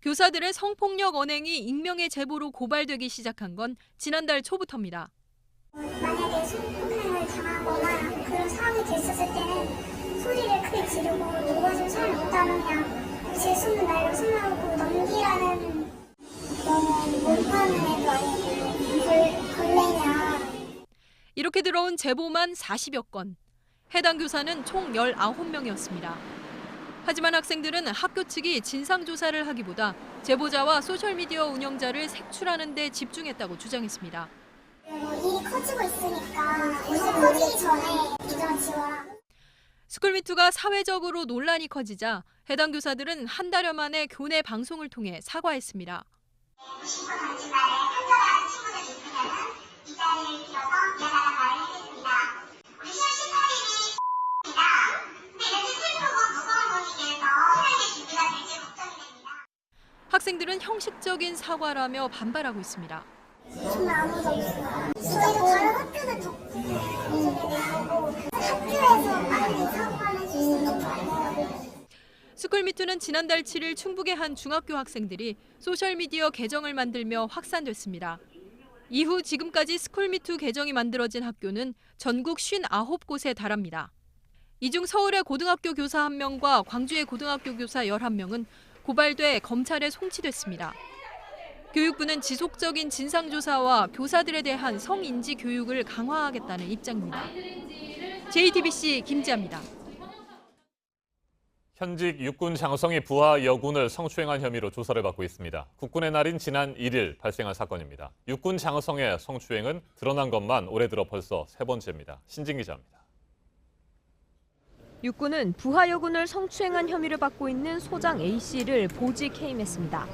교사들의 성폭력 언행이 익명의 제보로 고발되기 시작한 건 지난달 초부터입니다. 만약에 성폭행을 당하거나 그런 상황이 됐었을 때는 소리를 크게 지르고 누가 좀 손을 못 담으냐 제 손을 날로 손하고 넘기라는 너는 몸파는 애도 아니고 걸레냐. 이렇게 들어온 제보만 40여 건. 해당 교사는 총 19명이었습니다. 하지만 학생들은 학교 측이 진상조사를 하기보다 제보자와 소셜미디어 운영자를 색출하는 데 집중했다고 주장했습니다. 일이 커지고 있으니까 일이 커지기 전에 계정 지워라. 스쿨미투가 사회적으로 논란이 커지자 해당 교사들은 한 달여 만에 교내 방송을 통해 사과했습니다. 이 자리를 빌어서 미안하다는 말을 하겠습니다. 우리 10월 18일이 근데 이렇게 슬프고 무거운 분위기에서 사랑의 준비가 될지 걱정이 됩니다. 학생들은 형식적인 사과라며 반발하고 있습니다. 정말 아무도 없어요. 저희도 다른 학교는 더 학교에서 빨리 사과를 해줄 수 있는 거 아니에요? 스쿨미투는 지난달 7일 충북의 한 중학교 학생들이 소셜미디어 계정을 만들며 확산됐습니다. 이후 지금까지 스쿨미투 계정이 만들어진 학교는 전국 59곳에 달합니다. 이 중 서울의 고등학교 교사 1명과 광주의 고등학교 교사 11명은 고발돼 검찰에 송치됐습니다. 교육부는 지속적인 진상조사와 교사들에 대한 성인지 교육을 강화하겠다는 입장입니다. JTBC 김지아입니다. 현직 육군 장성이 부하 여군을 성추행한 혐의로 조사를 받고 있습니다. 국군의 날인 지난 1일 발생한 사건입니다. 육군 장성의 성추행은 드러난 것만 올해 들어 벌써 3번째입니다. 신진 기자입니다. 육군은 부하 여군을 성추행한 혐의를 받고 있는 소장 A씨를 보직 해임했습니다.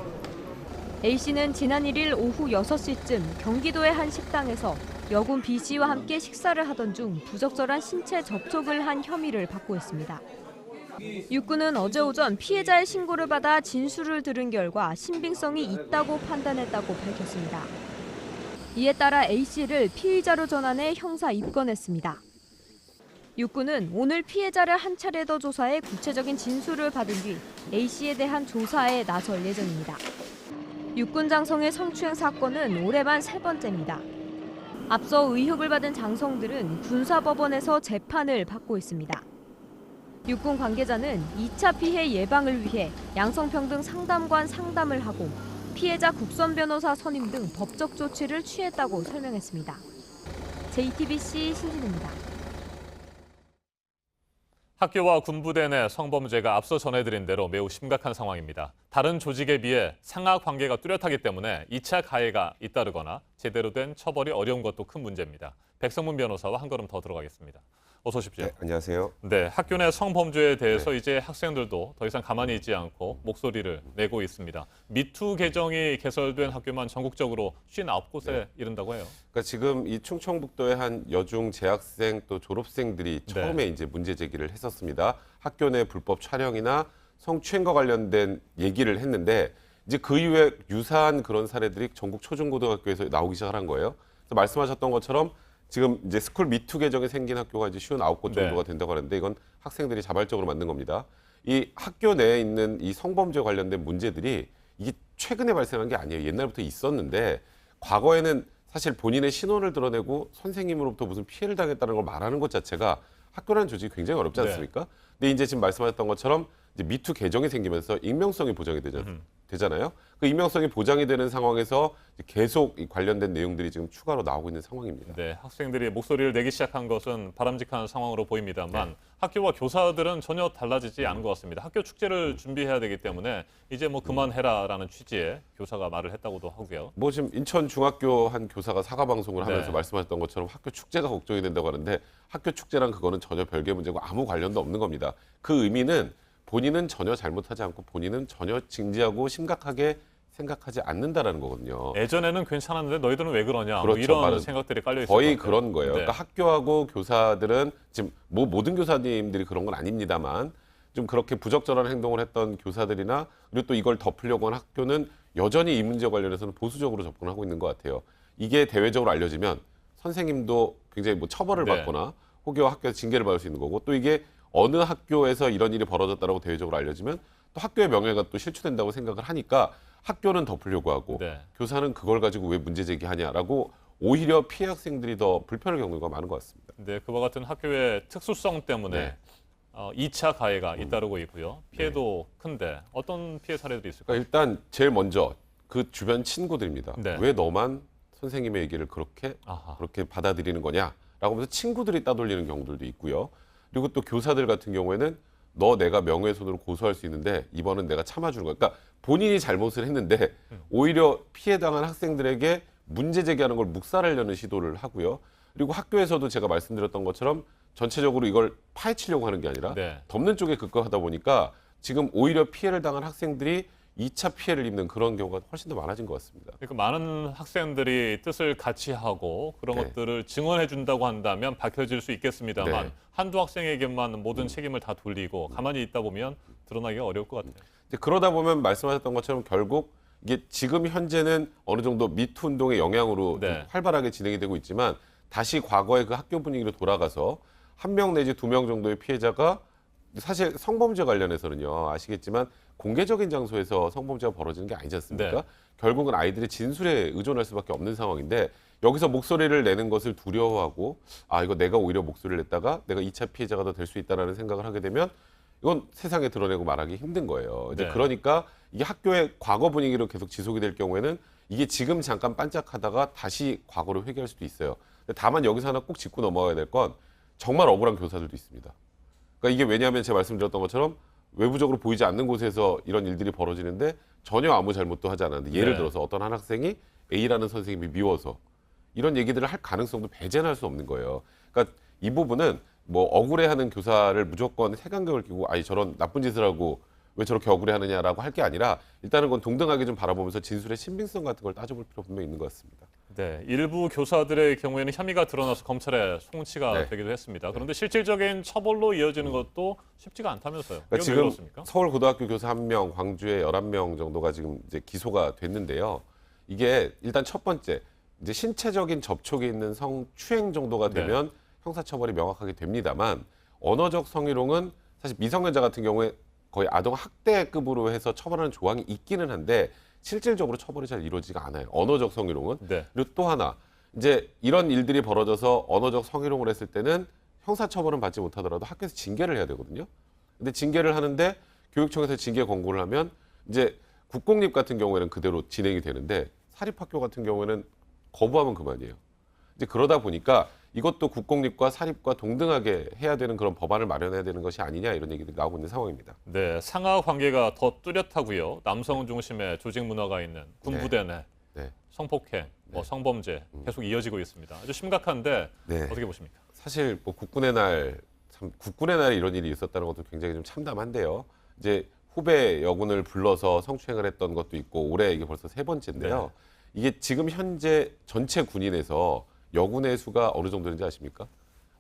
A씨는 지난 1일 오후 6시쯤 경기도의 한 식당에서 여군 B씨와 함께 식사를 하던 중 부적절한 신체 접촉을 한 혐의를 받고 있습니다. 육군은 어제 오전 피해자의 신고를 받아 진술을 들은 결과 신빙성이 있다고 판단했다고 밝혔습니다. 이에 따라 A씨를 피의자로 전환해 형사 입건했습니다. 육군은 오늘 피해자를 한 차례 더 조사해 구체적인 진술을 받은 뒤 A씨에 대한 조사에 나설 예정입니다. 육군 장성의 성추행 사건은 올해만 3번째입니다. 앞서 의혹을 받은 장성들은 군사법원에서 재판을 받고 있습니다. 육군 관계자는 2차 피해 예방을 위해 양성평등 상담관 상담을 하고 피해자 국선 변호사 선임 등 법적 조치를 취했다고 설명했습니다. JTBC 신진입니다. 학교와 군부대 내 성범죄가 앞서 전해드린 대로 매우 심각한 상황입니다. 다른 조직에 비해 상하 관계가 뚜렷하기 때문에 2차 가해가 잇따르거나 제대로 된 처벌이 어려운 것도 큰 문제입니다. 백성문 변호사와 한 걸음 더 들어가겠습니다. 어서 오십시오. 네, 안녕하세요. 네, 학교 내 성범죄에 대해서 이제 학생들도 더 이상 가만히 있지 않고 목소리를 내고 있습니다. 미투 계정이 개설된 학교만 전국적으로 59곳에 이른다고 해요. 그러니까 지금 이 충청북도의 한 여중 재학생 또 졸업생들이 처음에 이제 문제 제기를 했었습니다. 학교 내 불법 촬영이나 성추행과 관련된 얘기를 했는데 이제 그 이후에 유사한 그런 사례들이 전국 초중고등학교에서 나오기 시작한 거예요. 그래서 말씀하셨던 것처럼 지금 이제 스쿨 미투 계정이 생긴 학교가 이제 59곳 정도가 된다고 하는데 이건 학생들이 자발적으로 만든 겁니다. 이 학교 내에 있는 이 성범죄 관련된 문제들이 이게 최근에 발생한 게 아니에요. 옛날부터 있었는데 과거에는 사실 본인의 신원을 드러내고 선생님으로부터 무슨 피해를 당했다는 걸 말하는 것 자체가 학교라는 조직이 굉장히 어렵지 않습니까? 근데 이제 지금 말씀하셨던 것처럼 이제 미투 개정이 생기면서 익명성이 보장이 되잖아요. 그 익명성이 보장이 되는 상황에서 계속 이 관련된 내용들이 지금 추가로 나오고 있는 상황입니다. 네, 학생들이 목소리를 내기 시작한 것은 바람직한 상황으로 보입니다만 학교와 교사들은 전혀 달라지지 않은 것 같습니다. 학교 축제를 준비해야 되기 때문에 이제 뭐 그만해라라는 취지의 교사가 말을 했다고도 하고요. 뭐 지금 인천 중학교 한 교사가 사과 방송을 하면서 네. 말씀하셨던 것처럼 학교 축제가 걱정이 된다고 하는데 학교 축제랑 그거는 전혀 별개의 문제고 아무 관련도 없는 겁니다. 그 의미는 본인은 전혀 잘못하지 않고 본인은 전혀 진지하고 심각하게 생각하지 않는다라는 거거든요. 예전에는 괜찮았는데 너희들은 왜 그러냐? 그렇죠. 뭐 이런 말은 생각들이 깔려 있을 거의 것 같아요. 그런 거예요. 네. 그러니까 학교하고 교사들은 지금 뭐 모든 교사님들이 그런 건 아닙니다만 좀 그렇게 부적절한 행동을 했던 교사들이나 그리고 또 이걸 덮으려고 한 학교는 여전히 이 문제 관련해서는 보수적으로 접근하고 있는 것 같아요. 이게 대외적으로 알려지면 선생님도 굉장히 뭐 처벌을 네. 받거나 혹여 학교에서 징계를 받을 수 있는 거고 또 이게 어느 학교에서 이런 일이 벌어졌다고 대외적으로 알려지면 또 학교의 명예가 또 실추된다고 생각을 하니까 학교는 덮으려고 하고 네. 교사는 그걸 가지고 왜 문제 제기하냐라고 오히려 피해 학생들이 더 불편을 겪는 경우가 많은 것 같습니다. 네, 그와 같은 학교의 특수성 때문에 네. 2차 가해가 잇따르고 있고요. 피해도 큰데 어떤 피해 사례들이 있을까요? 그러니까 일단 제일 먼저 그 주변 친구들입니다. 네. 왜 너만 선생님의 얘기를 그렇게 받아들이는 거냐라고 하면서 친구들이 따돌리는 경우들도 있고요. 그리고 또 교사들 같은 경우에는 너 내가 명예훼손으로 고소할 수 있는데 이번은 내가 참아주는 거야. 그러니까 본인이 잘못을 했는데 오히려 피해당한 학생들에게 문제 제기하는 걸 묵살하려는 시도를 하고요. 그리고 학교에서도 제가 말씀드렸던 것처럼 전체적으로 이걸 파헤치려고 하는 게 아니라 네. 덮는 쪽에 급급하다 보니까 지금 오히려 피해를 당한 학생들이 2차 피해를 입는 그런 경우가 훨씬 더 많아진 것 같습니다. 그러니까 많은 학생들이 뜻을 같이 하고 그런 네. 것들을 증언해 준다고 한다면 밝혀질 수 있겠습니다만 네. 한두 학생에게만 모든 책임을 다 돌리고 가만히 있다 보면 드러나기가 어려울 것 같아요. 이제 그러다 보면 말씀하셨던 것처럼 결국 이게 지금 현재는 어느 정도 미투 운동의 영향으로 네. 좀 활발하게 진행이 되고 있지만 다시 과거의 그 학교 분위기로 돌아가서 1명 내지 2명 정도의 피해자가 사실 성범죄 관련해서는요 아시겠지만 공개적인 장소에서 성범죄가 벌어지는 게 아니지 않습니까? 네. 결국은 아이들의 진술에 의존할 수밖에 없는 상황인데 여기서 목소리를 내는 것을 두려워하고 아 이거 내가 오히려 목소리를 냈다가 내가 2차 피해자가 더 될 수 있다는 생각을 하게 되면 이건 세상에 드러내고 말하기 힘든 거예요. 이제 네. 그러니까 이게 학교의 과거 분위기로 계속 지속이 될 경우에는 이게 지금 잠깐 반짝하다가 다시 과거로 회귀할 수도 있어요. 근데 다만 여기서 하나 꼭 짚고 넘어가야 될 건 정말 억울한 교사들도 있습니다. 그러니까 이게 왜냐하면 제가 말씀드렸던 것처럼 외부적으로 보이지 않는 곳에서 이런 일들이 벌어지는데 전혀 아무 잘못도 하지 않았는데 예를 네. 들어서 어떤 한 학생이 A라는 선생님이 미워서 이런 얘기들을 할 가능성도 배제할 수 없는 거예요. 그러니까 이 부분은 뭐 억울해하는 교사를 무조건 색안경을 끼고 아니 저런 나쁜 짓을 하고 왜 저렇게 억울해하느냐라고 할 게 아니라 일단은 그건 동등하게 좀 바라보면서 진술의 신빙성 같은 걸 따져볼 필요 분명히 있는 것 같습니다. 네, 일부 교사들의 경우에는 혐의가 드러나서 검찰에 송치가 네. 되기도 했습니다. 그런데 실질적인 처벌로 이어지는 것도 쉽지가 않다면서요. 그러니까 이건 왜 지금 그렇습니까? 서울고등학교 교사 1명, 광주에 11명 정도가 지금 이제 기소가 됐는데요. 이게 일단 첫 번째 이제 신체적인 접촉이 있는 성추행 정도가 되면 형사처벌이 명확하게 됩니다만 언어적 성희롱은 사실 미성년자 같은 경우에 거의 아동 학대급으로 해서 처벌하는 조항이 있기는 한데 실질적으로 처벌이 잘 이루어지지가 않아요. 언어적 성희롱은. 네. 그리고 또 하나 이제 이런 일들이 벌어져서 언어적 성희롱을 했을 때는 형사처벌은 받지 못하더라도 학교에서 징계를 해야 되거든요. 근데 징계를 하는데 교육청에서 징계 권고를 하면 이제 국공립 같은 경우에는 그대로 진행이 되는데 사립학교 같은 경우에는 거부하면 그만이에요. 이제 그러다 보니까 이것도 국공립과 사립과 동등하게 해야 되는 그런 법안을 마련해야 되는 것이 아니냐 이런 얘기들이 나오고 있는 상황입니다. 네, 상하 관계가 더 뚜렷하고요. 남성 중심의 조직 문화가 있는 군부대 내 네. 성폭행, 뭐 성범죄 계속 이어지고 있습니다. 아주 심각한데 네. 어떻게 보십니까? 사실 뭐 국군의 날, 참 국군의 날에 이런 일이 있었다는 것도 굉장히 좀 참담한데요. 이제 후배 여군을 불러서 성추행을 했던 것도 있고 올해 이게 벌써 3번째인데요. 이게 지금 현재 전체 군인에서 여군의 수가 어느 정도인지 아십니까?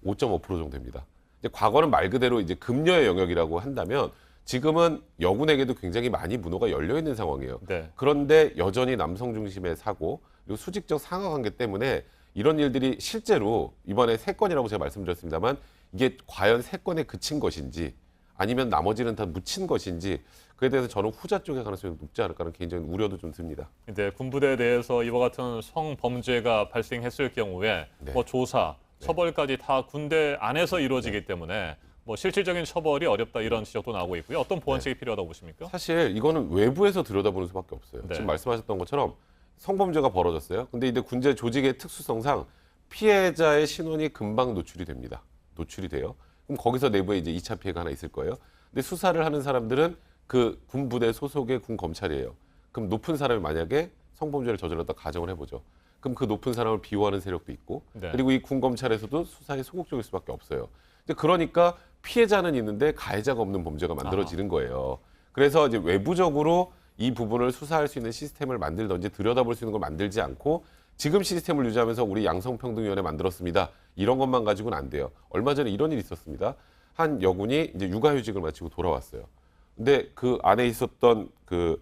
5.5% 정도입니다. 이제 과거는 말 그대로 이제 금여의 영역이라고 한다면 지금은 여군에게도 굉장히 많이 문호가 열려 있는 상황이에요. 네. 그런데 여전히 남성 중심의 사고 그리고 수직적 상하 관계 때문에 이런 일들이 실제로 이번에 3건이라고 제가 말씀드렸습니다만 이게 과연 3건에 그친 것인지 아니면 나머지는 다 묻힌 것인지 그에 대해서 저는 후자 쪽의 가능성이 높지 않을까라는 개인적인 우려도 좀 듭니다. 네, 군부대 내에서 이와 같은 성범죄가 발생했을 경우에 뭐 조사, 처벌까지 다 군대 안에서 이루어지기 때문에 뭐 실질적인 처벌이 어렵다 이런 지적도 나오고 있고요. 어떤 보완책이 필요하다고 보십니까? 사실 이거는 외부에서 들여다보는 수밖에 없어요. 네. 지금 말씀하셨던 것처럼 성범죄가 벌어졌어요. 근데 이제 군제 조직의 특수성상 피해자의 신원이 금방 노출이 됩니다. 노출이 돼요. 그럼 거기서 내부에 이제 2차 피해가 하나 있을 거예요. 근데 수사를 하는 사람들은 그 군부대 소속의 군 검찰이에요. 그럼 높은 사람이 만약에 성범죄를 저질렀다 가정을 해보죠. 그럼 그 높은 사람을 비호하는 세력도 있고, 네. 그리고 이 군 검찰에서도 수사에 소극적일 수밖에 없어요. 이제 그러니까 피해자는 있는데 가해자가 없는 범죄가 만들어지는 거예요. 그래서 이제 외부적으로 이 부분을 수사할 수 있는 시스템을 만들든지 들여다볼 수 있는 걸 만들지 않고 지금 시스템을 유지하면서 우리 양성평등위원회 만들었습니다. 이런 것만 가지고는 안 돼요. 얼마 전에 이런 일이 있었습니다. 한 여군이 이제 육아휴직을 마치고 돌아왔어요. 근데 그 안에 있었던 그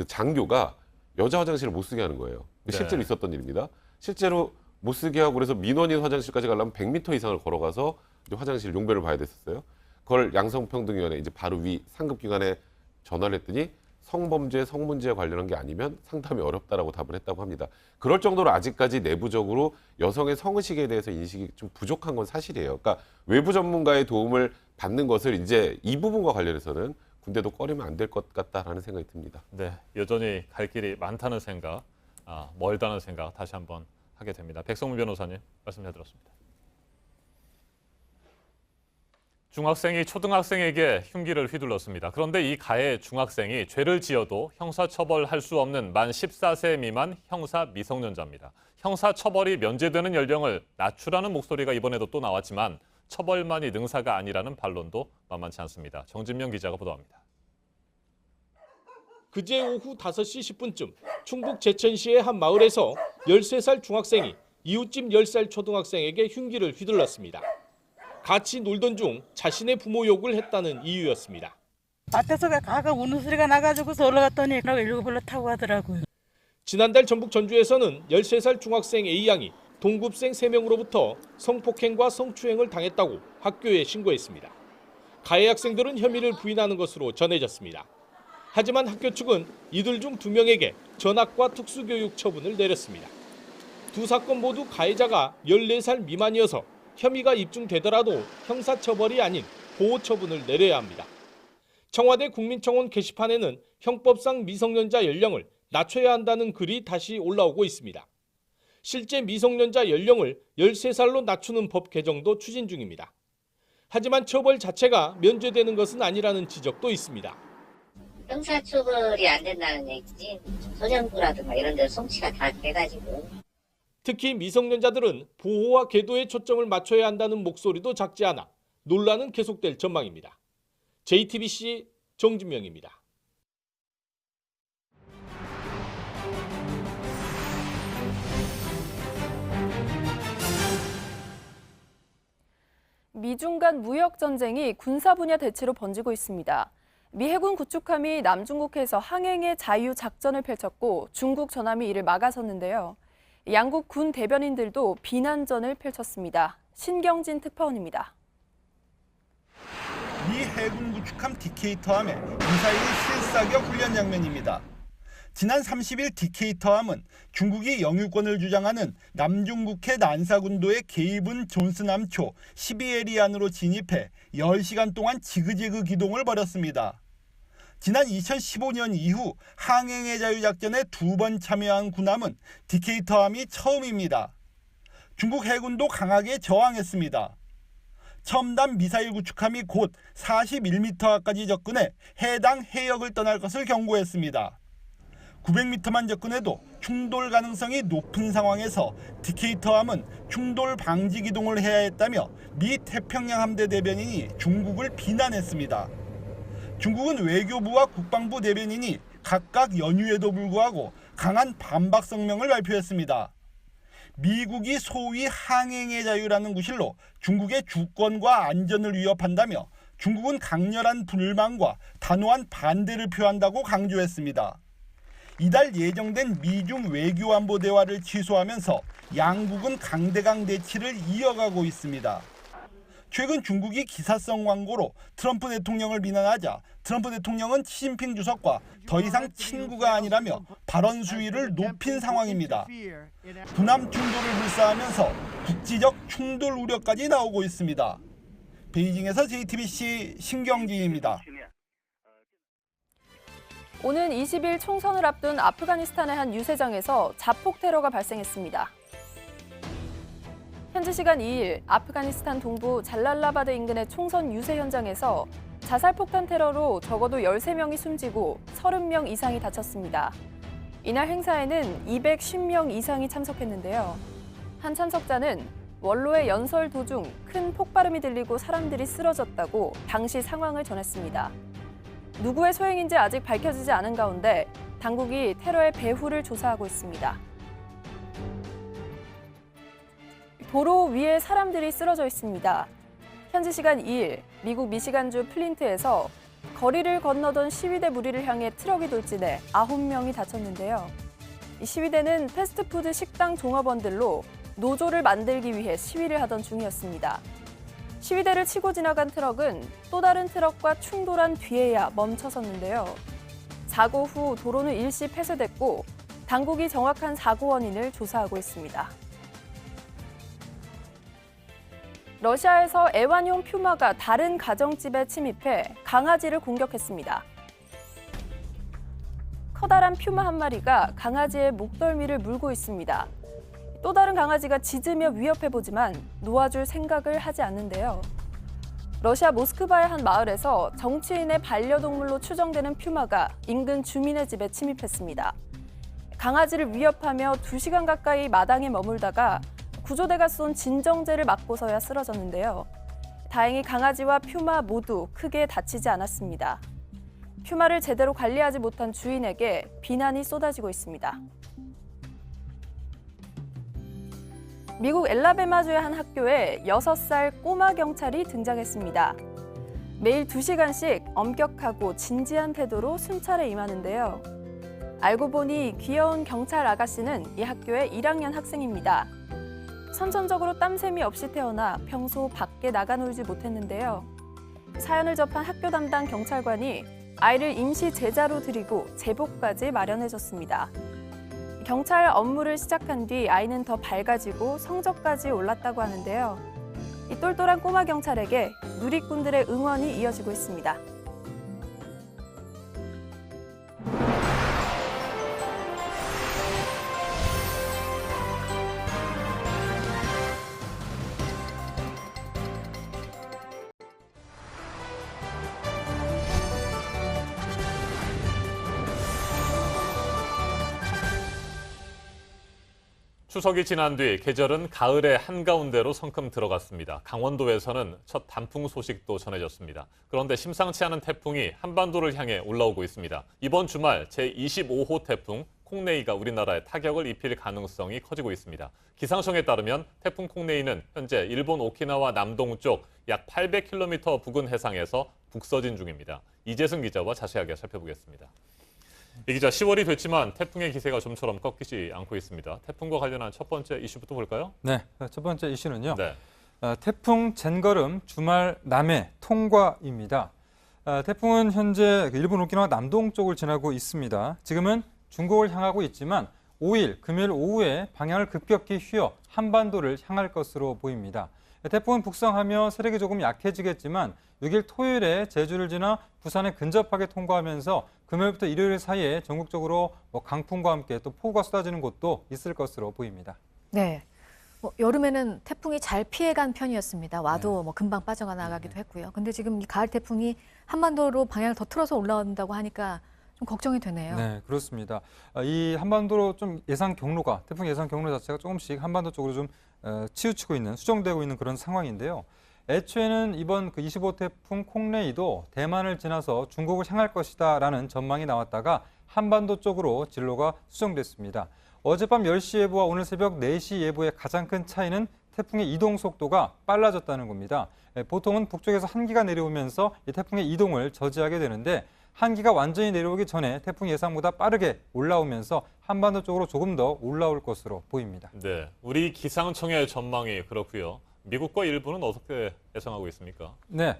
장교가 여자 화장실을 못 쓰게 하는 거예요. 네. 실제로 있었던 일입니다. 실제로 못 쓰게 하고 그래서 민원인 화장실까지 가려면 100m 이상을 걸어가서 이제 화장실 용변을 봐야 됐었어요. 그걸 양성평등위원회 이제 바로 위 상급기관에 전화를 했더니 성범죄, 성문제에 관련한 게 아니면 상담이 어렵다라고 답을 했다고 합니다. 그럴 정도로 아직까지 내부적으로 여성의 성의식에 대해서 인식이 좀 부족한 건 사실이에요. 그러니까 외부 전문가의 도움을 받는 것을 이제 이 부분과 관련해서는 군대도 꺼리면 안 될 것 같다라는 생각이 듭니다. 네, 여전히 갈 길이 많다는 생각, 멀다는 생각 다시 한번 하게 됩니다. 백성문 변호사님 말씀 잘 들었습니다. 중학생이 초등학생에게 흉기를 휘둘렀습니다. 그런데 이 가해 중학생이 죄를 지어도 형사처벌할 수 없는 만 14세 미만 형사 미성년자입니다. 형사처벌이 면제되는 연령을 낮추라는 목소리가 이번에도 또 나왔지만 처벌만이 능사가 아니라는 반론도 만만치 않습니다. 정진명 기자가 보도합니다. 그제 오후 5시 10분쯤 충북 제천시의 한 마을에서 13살 중학생이 이웃집 10살 초등학생에게 흉기를 휘둘렀습니다. 같이 놀던 중 자신의 부모 욕을 했다는 이유였습니다. 앞에서 가가 우는 소리가 나가지고서 올라갔더니 119 타고 가더라고요. 지난달 전북 전주에서는 13살 중학생 A양이 동급생 3명으로부터 성폭행과 성추행을 당했다고 학교에 신고했습니다. 가해 학생들은 혐의를 부인하는 것으로 전해졌습니다. 하지만 학교 측은 이들 중 2명에게 전학과 특수교육 처분을 내렸습니다. 두 사건 모두 가해자가 14살 미만이어서 혐의가 입증되더라도 형사처벌이 아닌 보호처분을 내려야 합니다. 청와대 국민청원 게시판에는 형법상 미성년자 연령을 낮춰야 한다는 글이 다시 올라오고 있습니다. 실제 미성년자 연령을 13살로 낮추는 법 개정도 추진 중입니다. 하지만 처벌 자체가 면제되는 것은 아니라는 지적도 있습니다. 형사처벌이 안 된다는 얘기지 소년부라든가 이런 데 송치가 다 돼가지고 특히 미성년자들은 보호와 계도에 초점을 맞춰야 한다는 목소리도 작지 않아 논란은 계속될 전망입니다. JTBC 정진명입니다. 미중 간 무역 전쟁이 군사 분야 대치로 번지고 있습니다. 미 해군 구축함이 남중국해에서 항행의 자유 작전을 펼쳤고 중국 전함이 이를 막아섰는데요. 양국 군 대변인들도 비난전을 펼쳤습니다. 신경진 특파원입니다. 미 해군 구축함 디케이터함의 미사일 실사격 훈련 장면입니다. 지난 30일 디케이터함은 중국이 영유권을 주장하는 남중국해 난사군도의 게이븐 존스 남초 12에리안으로 진입해 10시간 동안 지그재그 기동을 벌였습니다. 지난 2015년 이후 항행의 자유작전에 2번 참여한 군함은 디케이터함이 처음입니다. 중국 해군도 강하게 저항했습니다. 첨단 미사일 구축함이 곧 41m까지 접근해 해당 해역을 떠날 것을 경고했습니다. 900m만 접근해도 충돌 가능성이 높은 상황에서 디케이터함은 충돌 방지 기동을 해야 했다며 미 태평양 함대 대변인이 중국을 비난했습니다. 중국은 외교부와 국방부 대변인이 각각 연휴에도 불구하고 강한 반박 성명을 발표했습니다. 미국이 소위 항행의 자유라는 구실로 중국의 주권과 안전을 위협한다며 중국은 강렬한 불만과 단호한 반대를 표한다고 강조했습니다. 이달 예정된 미중 외교안보 대화를 취소하면서 양국은 강대강 대치를 이어가고 있습니다. 최근 중국이 기사성 광고로 트럼프 대통령을 비난하자 트럼프 대통령은 시진핑 주석과 더 이상 친구가 아니라며 발언 수위를 높인 상황입니다. 군함 충돌을 불사하면서 국지적 충돌 우려까지 나오고 있습니다. 베이징에서 JTBC 신경진입니다. 오는 20일 총선을 앞둔 아프가니스탄의 한 유세장에서 자폭 테러가 발생했습니다. 현지 시간 2일 아프가니스탄 동부 잘랄라바드 인근의 총선 유세 현장에서 자살폭탄 테러로 적어도 13명이 숨지고 30명 이상이 다쳤습니다. 이날 행사에는 210명 이상이 참석했는데요. 한 참석자는 원로의 연설 도중 큰 폭발음이 들리고 사람들이 쓰러졌다고 당시 상황을 전했습니다. 누구의 소행인지 아직 밝혀지지 않은 가운데 당국이 테러의 배후를 조사하고 있습니다. 도로 위에 사람들이 쓰러져 있습니다. 현지 시간 2일 미국 미시간주 플린트에서 거리를 건너던 시위대 무리를 향해 트럭이 돌진해 9명이 다쳤는데요. 이 시위대는 패스트푸드 식당 종업원들로 노조를 만들기 위해 시위를 하던 중이었습니다. 시위대를 치고 지나간 트럭은 또 다른 트럭과 충돌한 뒤에야 멈춰섰는데요. 사고 후 도로는 일시 폐쇄됐고 당국이 정확한 사고 원인을 조사하고 있습니다. 러시아에서 애완용 퓨마가 다른 가정집에 침입해 강아지를 공격했습니다. 커다란 퓨마 한 마리가 강아지의 목덜미를 물고 있습니다. 또 다른 강아지가 짖으며 위협해보지만 놓아줄 생각을 하지 않는데요. 러시아 모스크바의 한 마을에서 정치인의 반려동물로 추정되는 퓨마가 인근 주민의 집에 침입했습니다. 강아지를 위협하며 2시간 가까이 마당에 머물다가 구조대가 쏜 진정제를 맞고서야 쓰러졌는데요. 다행히 강아지와 퓨마 모두 크게 다치지 않았습니다. 퓨마를 제대로 관리하지 못한 주인에게 비난이 쏟아지고 있습니다. 미국 엘라베마주의 한 학교에 6살 꼬마 경찰이 등장했습니다. 매일 2시간씩 엄격하고 진지한 태도로 순찰에 임하는데요. 알고 보니 귀여운 경찰 아가씨는 이 학교의 1학년 학생입니다. 선천적으로 땀샘이 없이 태어나 평소 밖에 나가 놀지 못했는데요. 사연을 접한 학교 담당 경찰관이 아이를 임시 제자로 들이고 제복까지 마련해줬습니다. 경찰 업무를 시작한 뒤 아이는 더 밝아지고 성적까지 올랐다고 하는데요. 이 똘똘한 꼬마 경찰에게 누리꾼들의 응원이 이어지고 있습니다. 추석이 지난 뒤 계절은 가을의 한가운데로 성큼 들어갔습니다. 강원도에서는 첫 단풍 소식도 전해졌습니다. 그런데 심상치 않은 태풍이 한반도를 향해 올라오고 있습니다. 이번 주말 제25호 태풍 콩네이가 우리나라에 타격을 입힐 가능성이 커지고 있습니다. 기상청에 따르면 태풍 콩네이는 현재 일본 오키나와 남동쪽 약 800km 부근 해상에서 북서진 중입니다. 이재승 기자와 자세하게 살펴보겠습니다. 이 기자, 10월이 됐지만 태풍의 기세가 좀처럼 꺾이지 않고 있습니다. 태풍과 관련한 첫 번째 이슈부터 볼까요? 네, 첫 번째 이슈는요. 네. 태풍 젠걸음 주말 남해 통과입니다. 태풍은 현재 일본 오키나와 남동쪽을 지나고 있습니다. 지금은 중국을 향하고 있지만 5일 금요일 오후에 방향을 급격히 휘어 한반도를 향할 것으로 보입니다. 태풍은 북상하며 세력이 조금 약해지겠지만 6일 토요일에 제주를 지나 부산에 근접하게 통과하면서 금요일부터 일요일 사이에 전국적으로 강풍과 함께 또 폭우가 쏟아지는 곳도 있을 것으로 보입니다. 네. 여름에는 태풍이 잘 피해간 편이었습니다. 와도 금방 빠져나가기도 했고요. 근데 지금 이 가을 태풍이 한반도로 방향을 더 틀어서 올라온다고 하니까 좀 걱정이 되네요. 네, 그렇습니다. 이 한반도로 좀 예상 경로가, 태풍 예상 경로 자체가 조금씩 한반도 쪽으로 좀 치우치고 있는, 수정되고 있는 그런 상황인데요. 애초에는 이번 25 태풍 콩레이도 대만을 지나서 중국을 향할 것이다라는 전망이 나왔다가 한반도 쪽으로 진로가 수정됐습니다. 어젯밤 10시 예보와 오늘 새벽 4시 예보의 가장 큰 차이는 태풍의 이동 속도가 빨라졌다는 겁니다. 보통은 북쪽에서 한기가 내려오면서 이 태풍의 이동을 저지하게 되는데 한기가 완전히 내려오기 전에 태풍 예상보다 빠르게 올라오면서 한반도 쪽으로 조금 더 올라올 것으로 보입니다. 네, 우리 기상청의 전망이 그렇고요. 미국과 일본은 어떻게 예상하고 있습니까? 네,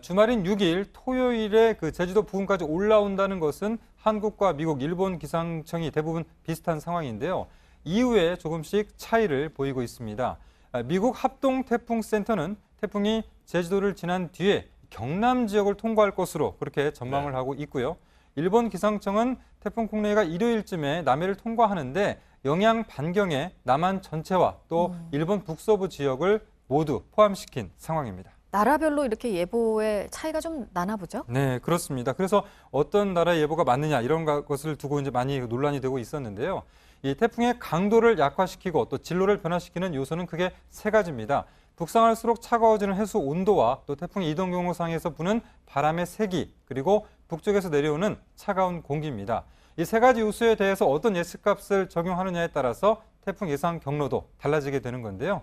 주말인 6일 토요일에 제주도 부근까지 올라온다는 것은 한국과 미국, 일본 기상청이 대부분 비슷한 상황인데요. 이후에 조금씩 차이를 보이고 있습니다. 미국 합동태풍센터는 태풍이 제주도를 지난 뒤에 경남 지역을 통과할 것으로 그렇게 전망을 하고 있고요. 일본 기상청은 태풍 콩레이가 일요일쯤에 남해를 통과하는데 영향 반경에 남한 전체와 또 일본 북서부 지역을 모두 포함시킨 상황입니다. 나라별로 이렇게 예보의 차이가 좀 나나 보죠? 네, 그렇습니다. 그래서 어떤 나라의 예보가 맞느냐 이런 것을 두고 이제 많이 논란이 되고 있었는데요. 이 태풍의 강도를 약화시키고 또 진로를 변화시키는 요소는 크게 세 가지입니다. 북상할수록 차가워지는 해수 온도와 또 태풍의 이동 경로상에서 부는 바람의 세기 그리고 북쪽에서 내려오는 차가운 공기입니다. 이 세 가지 요소에 대해서 어떤 예측값을 적용하느냐에 따라서 태풍 예상 경로도 달라지게 되는 건데요.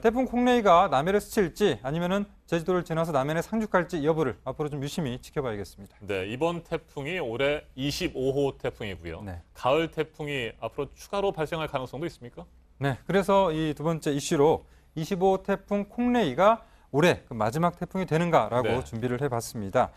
태풍 콩레이가 남해를 스칠지 아니면은 제주도를 지나서 남해에 상륙할지 여부를 앞으로 좀 유심히 지켜봐야겠습니다. 네, 이번 태풍이 올해 25호 태풍이고요. 네. 가을 태풍이 앞으로 추가로 발생할 가능성도 있습니까? 네, 그래서 이 두 번째 이슈로 25호 태풍 콩레이가 올해 그 마지막 태풍이 되는가라고 준비를 해봤습니다.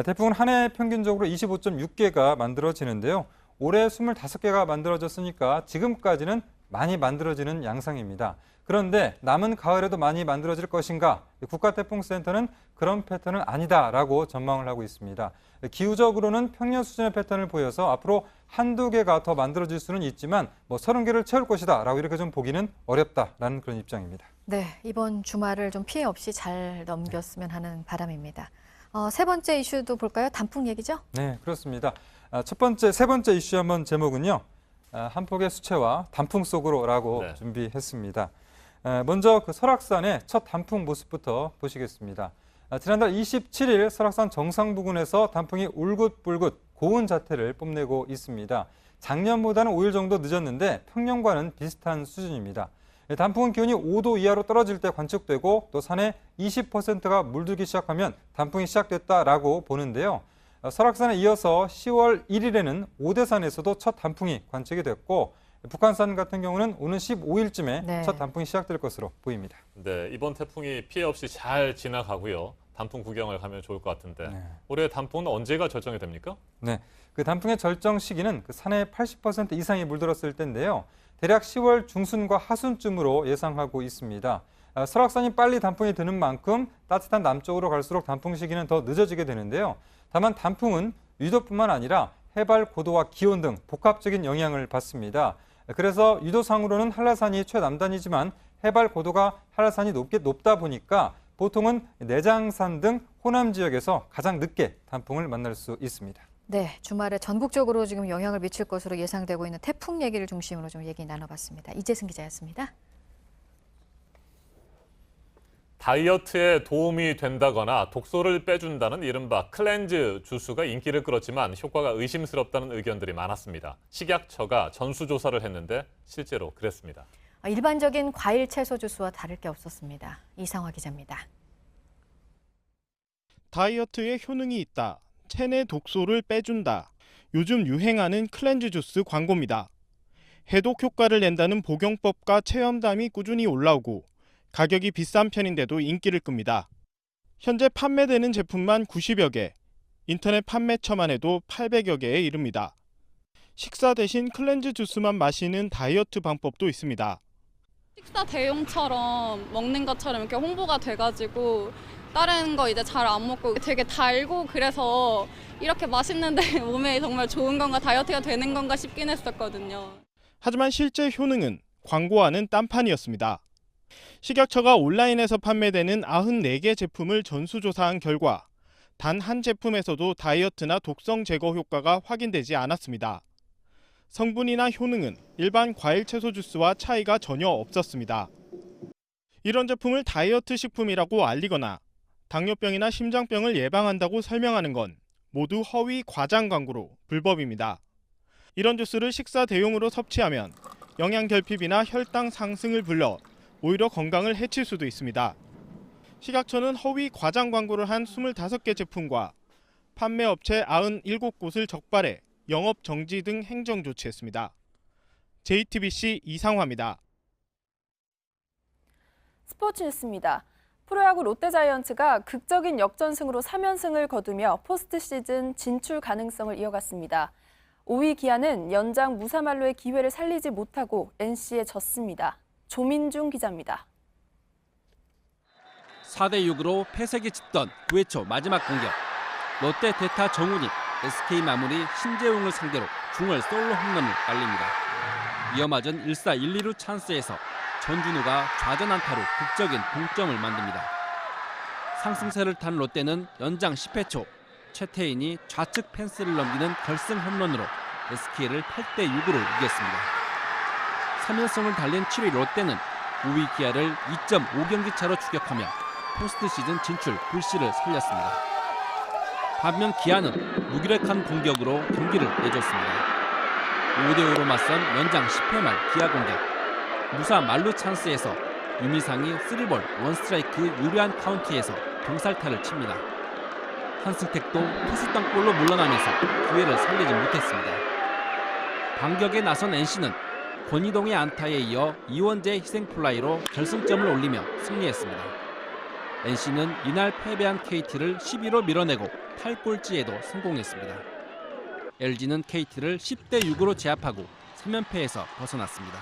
태풍은 한 해 평균적으로 25.6개가 만들어지는데요. 올해 25개가 만들어졌으니까 지금까지는 많이 만들어지는 양상입니다. 그런데 남은 가을에도 많이 만들어질 것인가? 국가태풍센터는 그런 패턴은 아니다라고 전망을 하고 있습니다. 기후적으로는 평년 수준의 패턴을 보여서 앞으로 한두 개가 더 만들어질 수는 있지만 30개를 채울 것이다라고 이렇게 좀 보기는 어렵다라는 그런 입장입니다. 네, 이번 주말을 좀 피해 없이 잘 넘겼으면 하는 바람입니다. 세 번째 이슈도 볼까요? 단풍 얘기죠? 네, 그렇습니다. 세 번째 이슈 한번 제목은요. 한 폭의 수채화 단풍 속으로라고 준비했습니다. 먼저 그 설악산의 첫 단풍 모습부터 보시겠습니다. 지난달 27일 설악산 정상 부근에서 단풍이 울긋불긋 고운 자태를 뽐내고 있습니다. 작년보다는 5일 정도 늦었는데 평년과는 비슷한 수준입니다. 단풍은 기온이 5도 이하로 떨어질 때 관측되고 또 산에 20%가 물들기 시작하면 단풍이 시작됐다라고 보는데요. 설악산에 이어서 10월 1일에는 오대산에서도 첫 단풍이 관측이 됐고 북한산 같은 경우는 오는 15일쯤에 첫 단풍이 시작될 것으로 보입니다. 네, 이번 태풍이 피해 없이 잘 지나가고요. 단풍 구경을 가면 좋을 것 같은데 올해 단풍은 언제가 결정이 됩니까? 네, 그 단풍의 절정 시기는 그 산의 80% 이상이 물들었을 때인데요. 대략 10월 중순과 하순쯤으로 예상하고 있습니다. 설악산이 빨리 단풍이 드는 만큼 따뜻한 남쪽으로 갈수록 단풍 시기는 더 늦어지게 되는데요. 다만 단풍은 위도뿐만 아니라 해발 고도와 기온 등 복합적인 영향을 받습니다. 그래서 유도상으로는 한라산이 최남단이지만 해발 고도가 한라산이 높다 보니까 보통은 내장산 등 호남 지역에서 가장 늦게 단풍을 만날 수 있습니다. 네, 주말에 전국적으로 지금 영향을 미칠 것으로 예상되고 있는 태풍 얘기를 중심으로 좀 얘기 나눠봤습니다. 이재승 기자였습니다. 다이어트에 도움이 된다거나 독소를 빼준다는 이른바 클렌즈 주스가 인기를 끌었지만 효과가 의심스럽다는 의견들이 많았습니다. 식약처가 전수조사를 했는데 실제로 그랬습니다. 일반적인 과일 채소 주스와 다를 게 없었습니다. 이상화 기자입니다. 다이어트에 효능이 있다. 체내 독소를 빼준다. 요즘 유행하는 클렌즈 주스 광고입니다. 해독 효과를 낸다는 복용법과 체험담이 꾸준히 올라오고 가격이 비싼 편인데도 인기를 끕니다. 현재 판매되는 제품만 90여 개, 인터넷 판매처만 해도 800여 개에 이릅니다. 식사 대신 클렌즈 주스만 마시는 다이어트 방법도 있습니다. 식사 대용처럼 먹는 것처럼 이렇게 홍보가 돼가지고 다른 거 이제 잘 안 먹고 되게 달고 그래서 이렇게 맛있는데 몸에 정말 좋은 건가 다이어트가 되는 건가 싶긴 했었거든요. 하지만 실제 효능은 광고와는 딴판이었습니다. 식약처가 온라인에서 판매되는 94개 제품을 전수조사한 결과 단 한 제품에서도 다이어트나 독성 제거 효과가 확인되지 않았습니다. 성분이나 효능은 일반 과일 채소 주스와 차이가 전혀 없었습니다. 이런 제품을 다이어트 식품이라고 알리거나 당뇨병이나 심장병을 예방한다고 설명하는 건 모두 허위 과장 광고로 불법입니다. 이런 주스를 식사 대용으로 섭취하면 영양 결핍이나 혈당 상승을 불러 오히려 건강을 해칠 수도 있습니다. 식약처는 허위 과장 광고를 한 25개 제품과 판매업체 97곳을 적발해 영업 정지 등 행정 조치했습니다. JTBC 이상화입니다. 스포츠 뉴스입니다. 프로야구 롯데자이언츠가 극적인 역전승으로 3연승을 거두며 포스트 시즌 진출 가능성을 이어갔습니다. 5위 기아는 연장 무사말로의 기회를 살리지 못하고 NC에 졌습니다. 조민중 기자입니다. 4대6으로 패색이 짙던 9회 초 마지막 공격. 롯데 대타 정훈이 SK 마무리 신재웅을 상대로 중월 솔로 홈런을 날립니다. 이어맞은 1사 1, 2루 찬스에서 전준우가 좌전 안타로 극적인 동점을 만듭니다. 상승세를 탄 롯데는 연장 10회 초 최태인이 좌측 펜스를 넘기는 결승 홈런으로 SK를 8대6으로 이겼습니다. 3연승을 달린 7위 롯데는 5위 기아를 2.5경기 차로 추격하며 포스트 시즌 진출 불씨를 살렸습니다. 반면 기아는 무기력한 공격으로 경기를 내줬습니다. 5대5로 맞선 연장 10회 말 기아 공격. 무사 만루 찬스에서 유미상이 3볼 1스트라이크 유리한 카운트에서 병살타를 칩니다. 한승택도 투수 땅볼로 물러나면서 기회를 살리지 못했습니다. 반격에 나선 NC는 권희동의 안타에 이어 이원재의 희생플라이로 결승점을 올리며 승리했습니다. NC는 이날 패배한 KT를 12로 밀어내고 8골찌에도 성공했습니다. LG는 KT를 10대6으로 제압하고 3연패에서 벗어났습니다.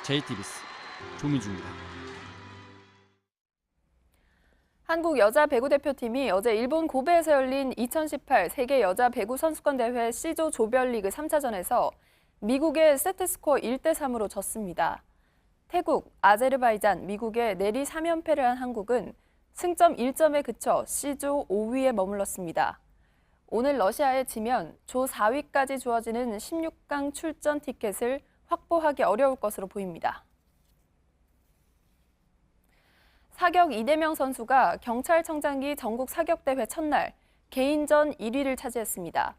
JTBC 조민주입니다. 한국 여자 배구 대표팀이 어제 일본 고베에서 열린 2018 세계 여자 배구 선수권 대회 C조 조별리그 3차전에서 미국의 세트스코어 1대3으로 졌습니다. 태국, 아제르바이잔, 미국에 내리 3연패를 한 한국은 승점 1점에 그쳐 C조 5위에 머물렀습니다. 오늘 러시아에 지면 조 4위까지 주어지는 16강 출전 티켓을 확보하기 어려울 것으로 보입니다. 사격 이대명 선수가 경찰청장기 전국 사격대회 첫날 개인전 1위를 차지했습니다.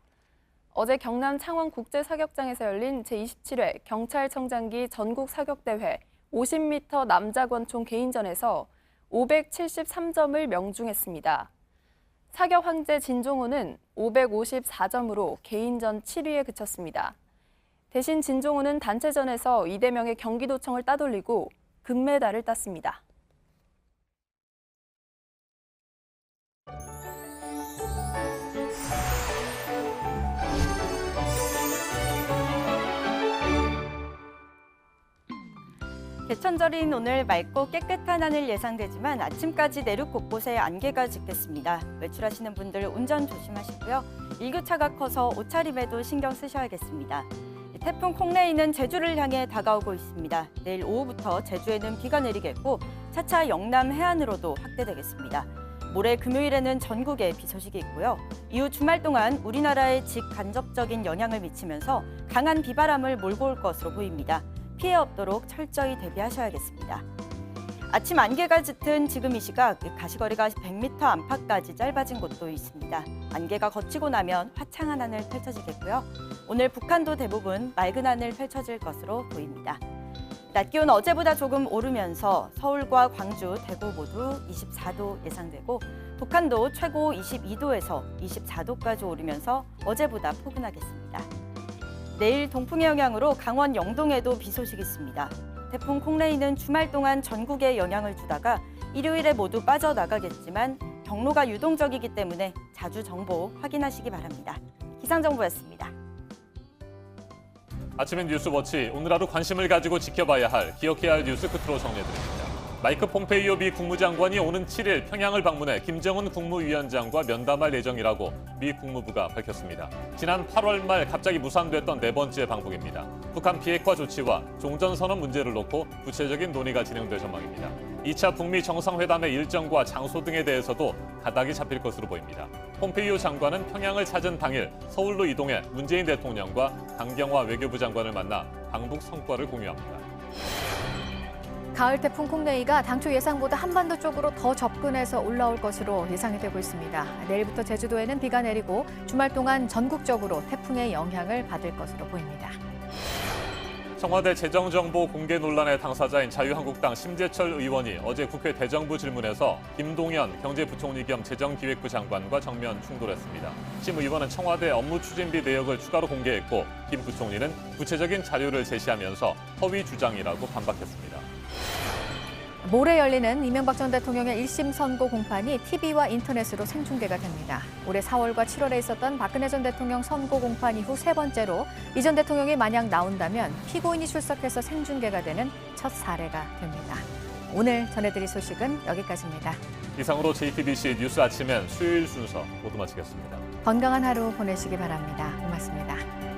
어제 경남 창원국제사격장에서 열린 제27회 경찰청장기 전국 사격대회 50m 남자 권총 개인전에서 573점을 명중했습니다. 사격 황제 진종우는 554점으로 개인전 7위에 그쳤습니다. 대신 진종우는 단체전에서 이대명의 경기도청을 따돌리고 금메달을 땄습니다. 개천절인 오늘 맑고 깨끗한 하늘 예상되지만 아침까지 내륙 곳곳에 안개가 짙겠습니다. 외출하시는 분들 운전 조심하시고요. 일교차가 커서 옷차림에도 신경 쓰셔야겠습니다. 태풍 콩레이는 제주를 향해 다가오고 있습니다. 내일 오후부터 제주에는 비가 내리겠고 차차 영남 해안으로도 확대되겠습니다. 모레 금요일에는 전국에 비 소식이 있고요. 이후 주말 동안 우리나라에 직간접적인 영향을 미치면서 강한 비바람을 몰고 올 것으로 보입니다. 피해 없도록 철저히 대비하셔야겠습니다. 아침 안개가 짙은 지금 이 시각 가시거리가 100m 안팎까지 짧아진 곳도 있습니다. 안개가 걷히고 나면 화창한 하늘 펼쳐지겠고요. 오늘 북한도 대부분 맑은 하늘 펼쳐질 것으로 보입니다. 낮 기온 어제보다 조금 오르면서 서울과 광주, 대구 모두 24도 예상되고 북한도 최고 22도에서 24도까지 오르면서 어제보다 포근하겠습니다. 내일 동풍의 영향으로 강원 영동에도 비 소식이 있습니다. 태풍 콩레이는 주말 동안 전국에 영향을 주다가 일요일에 모두 빠져나가겠지만 경로가 유동적이기 때문에 자주 정보 확인하시기 바랍니다. 기상정보였습니다. 아침엔 뉴스워치, 오늘 하루 관심을 가지고 지켜봐야 할, 기억해야 할 뉴스 끝으로 정리해드립니다. 마이크 폼페이오 미 국무장관이 오는 7일 평양을 방문해 김정은 국무위원장과 면담할 예정이라고 미 국무부가 밝혔습니다. 지난 8월 말 갑자기 무산됐던 네 번째 방북입니다. 북한 비핵화 조치와 종전선언 문제를 놓고 구체적인 논의가 진행될 전망입니다. 2차 북미 정상회담의 일정과 장소 등에 대해서도 가닥이 잡힐 것으로 보입니다. 폼페이오 장관은 평양을 찾은 당일 서울로 이동해 문재인 대통령과 강경화 외교부 장관을 만나 방북 성과를 공유합니다. 가을 태풍 콩레이가 당초 예상보다 한반도 쪽으로 더 접근해서 올라올 것으로 예상이 되고 있습니다. 내일부터 제주도에는 비가 내리고 주말 동안 전국적으로 태풍의 영향을 받을 것으로 보입니다. 청와대 재정정보 공개 논란의 당사자인 자유한국당 심재철 의원이 어제 국회 대정부 질문에서 김동연 경제부총리 겸 재정기획부 장관과 정면 충돌했습니다. 심 의원은 청와대 업무 추진비 내역을 추가로 공개했고 김 부총리는 구체적인 자료를 제시하면서 허위 주장이라고 반박했습니다. 모레 열리는 이명박 전 대통령의 1심 선고 공판이 TV와 인터넷으로 생중계가 됩니다. 올해 4월과 7월에 있었던 박근혜 전 대통령 선고 공판 이후 세 번째로 이 전 대통령이 만약 나온다면 피고인이 출석해서 생중계가 되는 첫 사례가 됩니다. 오늘 전해드릴 소식은 여기까지입니다. 이상으로 JTBC 뉴스 아침엔 수요일 순서 모두 마치겠습니다. 건강한 하루 보내시기 바랍니다. 고맙습니다.